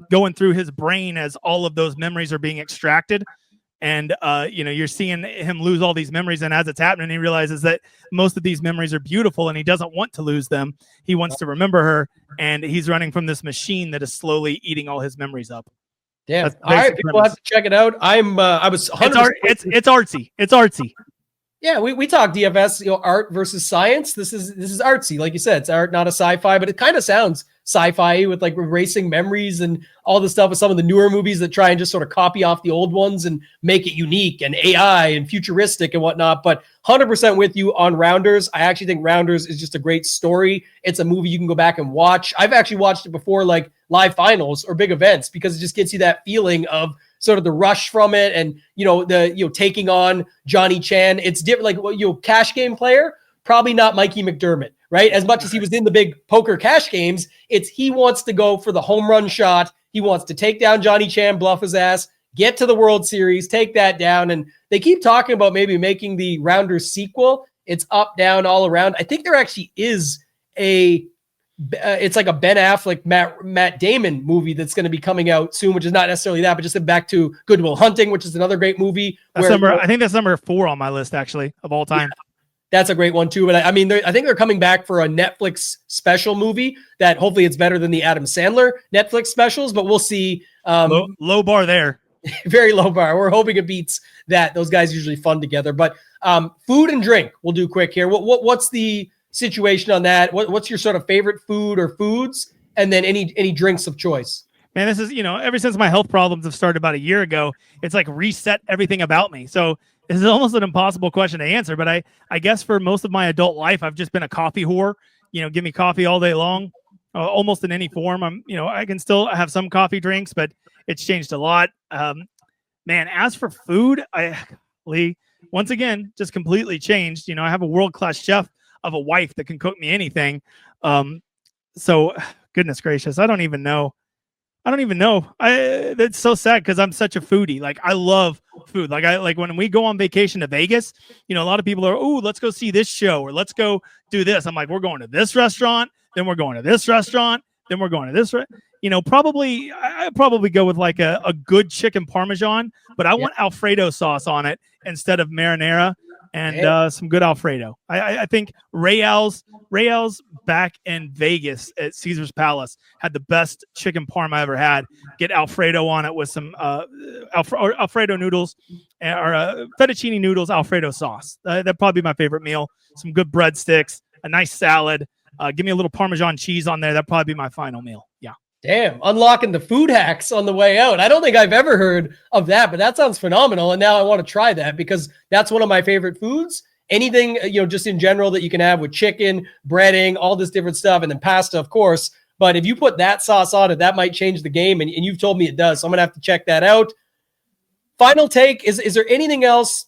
going through his brain as all of those memories are being extracted. And you're seeing him lose all these memories, and as it's happening, he realizes that most of these memories are beautiful, and he doesn't want to lose them. He wants to remember her, and he's running from this machine that is slowly eating all his memories up. Damn. All right, people have to check it out. I was 100%. It's artsy. It's artsy. Yeah, we talk DFS, art versus science. This is artsy, like you said. It's art, not a sci-fi, but it kind of sounds sci-fi with like erasing memories and all the stuff with some of the newer movies that try and just sort of copy off the old ones and make it unique and AI and futuristic and whatnot. But 100% with you on Rounders. I actually think Rounders is just a great story. It's a movie you can go back and watch. I've actually watched it before, like live finals or big events, because it just gets you that feeling of sort of the rush from it, and taking on Johnny Chan. It's different, like cash game player, probably not Mikey McDermott, right? As much as he was in the big poker cash games, he wants to go for the home run shot. He wants to take down Johnny Chan, bluff his ass, get to the World Series, take that down. And they keep talking about maybe making the Rounders sequel. It's up, down, all around. I think there actually is it's like a Ben Affleck, Matt Damon movie that's going to be coming out soon, which is not necessarily that, but just back to Good Will Hunting, which is another great movie. I think that's number 4 on my list, actually, of all time. Yeah, that's a great one too. But I think they're coming back for a Netflix special movie that hopefully it's better than the Adam Sandler Netflix specials, but we'll see. Low bar there. Very low bar. We're hoping it beats that. Those guys usually fun together. But food and drink, we'll do quick here. What's the situation on that? What's your sort of favorite food or foods, and then any drinks of choice? Man, this is, ever since my health problems have started about a year ago, it's like reset everything about me. So this is almost an impossible question to answer, but I guess for most of my adult life, I've just been a coffee whore. Give me coffee all day long, almost in any form. I can still have some coffee drinks, but it's changed a lot. Man, as for food, once again, just completely changed. I have a world-class chef of a wife that can cook me anything. So goodness gracious, I don't even know. That's so sad, because I'm such a foodie. Like, I love food. Like when we go on vacation to Vegas, a lot of people are, oh, let's go see this show, or let's go do this. I'm like, we're going to this restaurant, then we're going to this restaurant, then we're going to this. I probably go with like a good chicken Parmesan, but I want Alfredo sauce on it instead of marinara. And some good Alfredo. I think Rayal's back in Vegas at Caesar's Palace had the best chicken parm I ever had. Get Alfredo on it with some Alfredo noodles or fettuccine noodles, Alfredo sauce. That'd probably be my favorite meal. Some good breadsticks, a nice salad. Give me a little Parmesan cheese on there. That'd probably be my final meal. Yeah. Damn, unlocking the food hacks on the way out. I don't think I've ever heard of that, but that sounds phenomenal. And now I want to try that, because that's one of my favorite foods. Anything, just in general that you can have with chicken, breading, all this different stuff, and then pasta, of course. But if you put that sauce on it, that might change the game. And you've told me it does. So I'm going to have to check that out. Final take. Is there anything else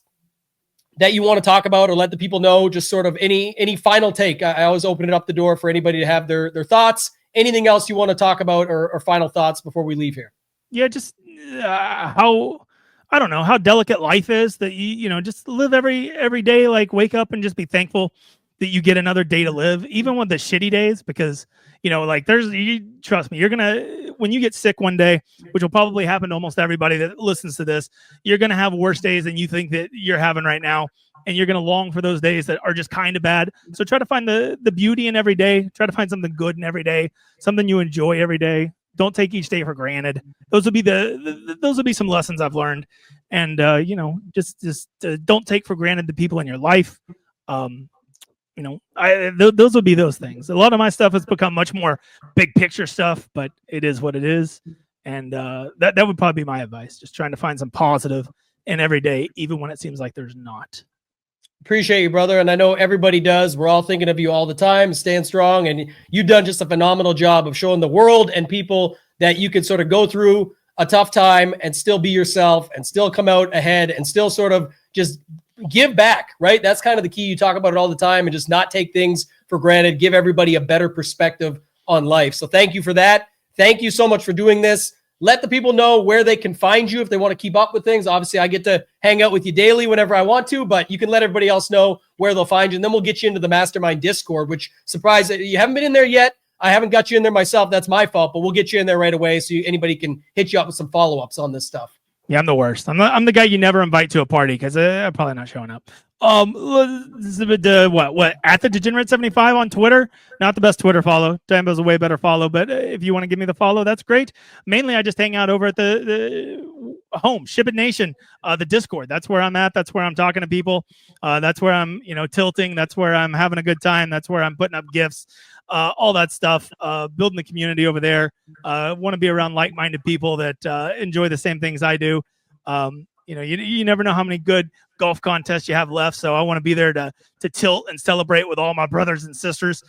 that you want to talk about or let the people know? Just sort of any final take. I always open it up the door for anybody to have their thoughts. Anything else you want to talk about or final thoughts before we leave here? Yeah, just how delicate life is, that you just live every day, like wake up and just be thankful that you get another day to live, even with the shitty days, because trust me, when you get sick one day, which will probably happen to almost everybody that listens to this, you're going to have worse days than you think that you're having right now. And you're going to long for those days that are just kind of bad. So try to find the beauty in every day. Try to find something good in every day, something you enjoy every day. Don't take each day for granted. Those would be some lessons I've learned. And, just don't take for granted the people in your life. Those would be those things. A lot of my stuff has become much more big picture stuff, but it is what it is. And that would probably be my advice. Just trying to find some positive and every day, even when it seems like there's not. Appreciate you, brother. And I know everybody does. We're all thinking of you all the time. Stand strong. And you've done just a phenomenal job of showing the world and people that you can sort of go through a tough time and still be yourself and still come out ahead and still sort of just give back, right? That's kind of the key. You talk about it all the time, and just not take things for granted. Give everybody a better perspective on life. So thank you for that. Thank you so much for doing this. Let the people know where they can find you if they want to keep up with things. Obviously, I get to hang out with you daily whenever I want to, but you can let everybody else know where they'll find you. And then we'll get you into the Mastermind Discord, which, surprise, you haven't been in there yet. I haven't got you in there myself. That's my fault, but we'll get you in there right away so anybody can hit you up with some follow-ups on this stuff. Yeah, I'm the worst. I'm the guy you never invite to a party because I'm probably not showing up. What at the Degen75 on Twitter? Not the best Twitter follow. Tambo's a way better follow, but if you want to give me the follow, that's great. Mainly, I just hang out over at the home Ship It Nation, the Discord. That's where I'm at. That's where I'm talking to people. That's where I'm tilting. That's where I'm having a good time. That's where I'm putting up gifts. All that stuff, building the community over there. Want to be around like-minded people that enjoy the same things I do. You never know how many good golf contests you have left, so I want to be there to tilt and celebrate with all my brothers and sisters.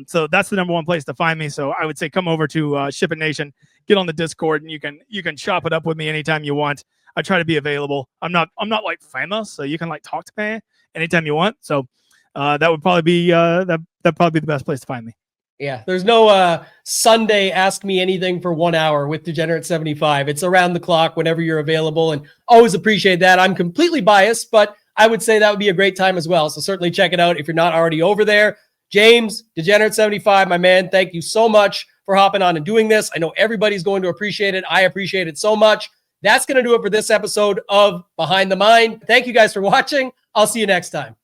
So that's the number one place to find me. So I would say come over to Ship It Nation, get on the Discord, and you can chop it up with me anytime you want. I try to be available. I'm not like famous, so you can like talk to me anytime you want. So that would probably be that'd probably be the best place to find me. Yeah, there's no Sunday ask me anything for 1 hour with Degenerate75. It's around the clock whenever you're available, and always appreciate that. I'm completely biased, but I would say that would be a great time as well. So certainly check it out if you're not already over there. James, Degenerate75, my man, thank you so much for hopping on and doing this. I know everybody's going to appreciate it. I appreciate it so much. That's going to do it for this episode of Behind the Mind. Thank you guys for watching. I'll see you next time.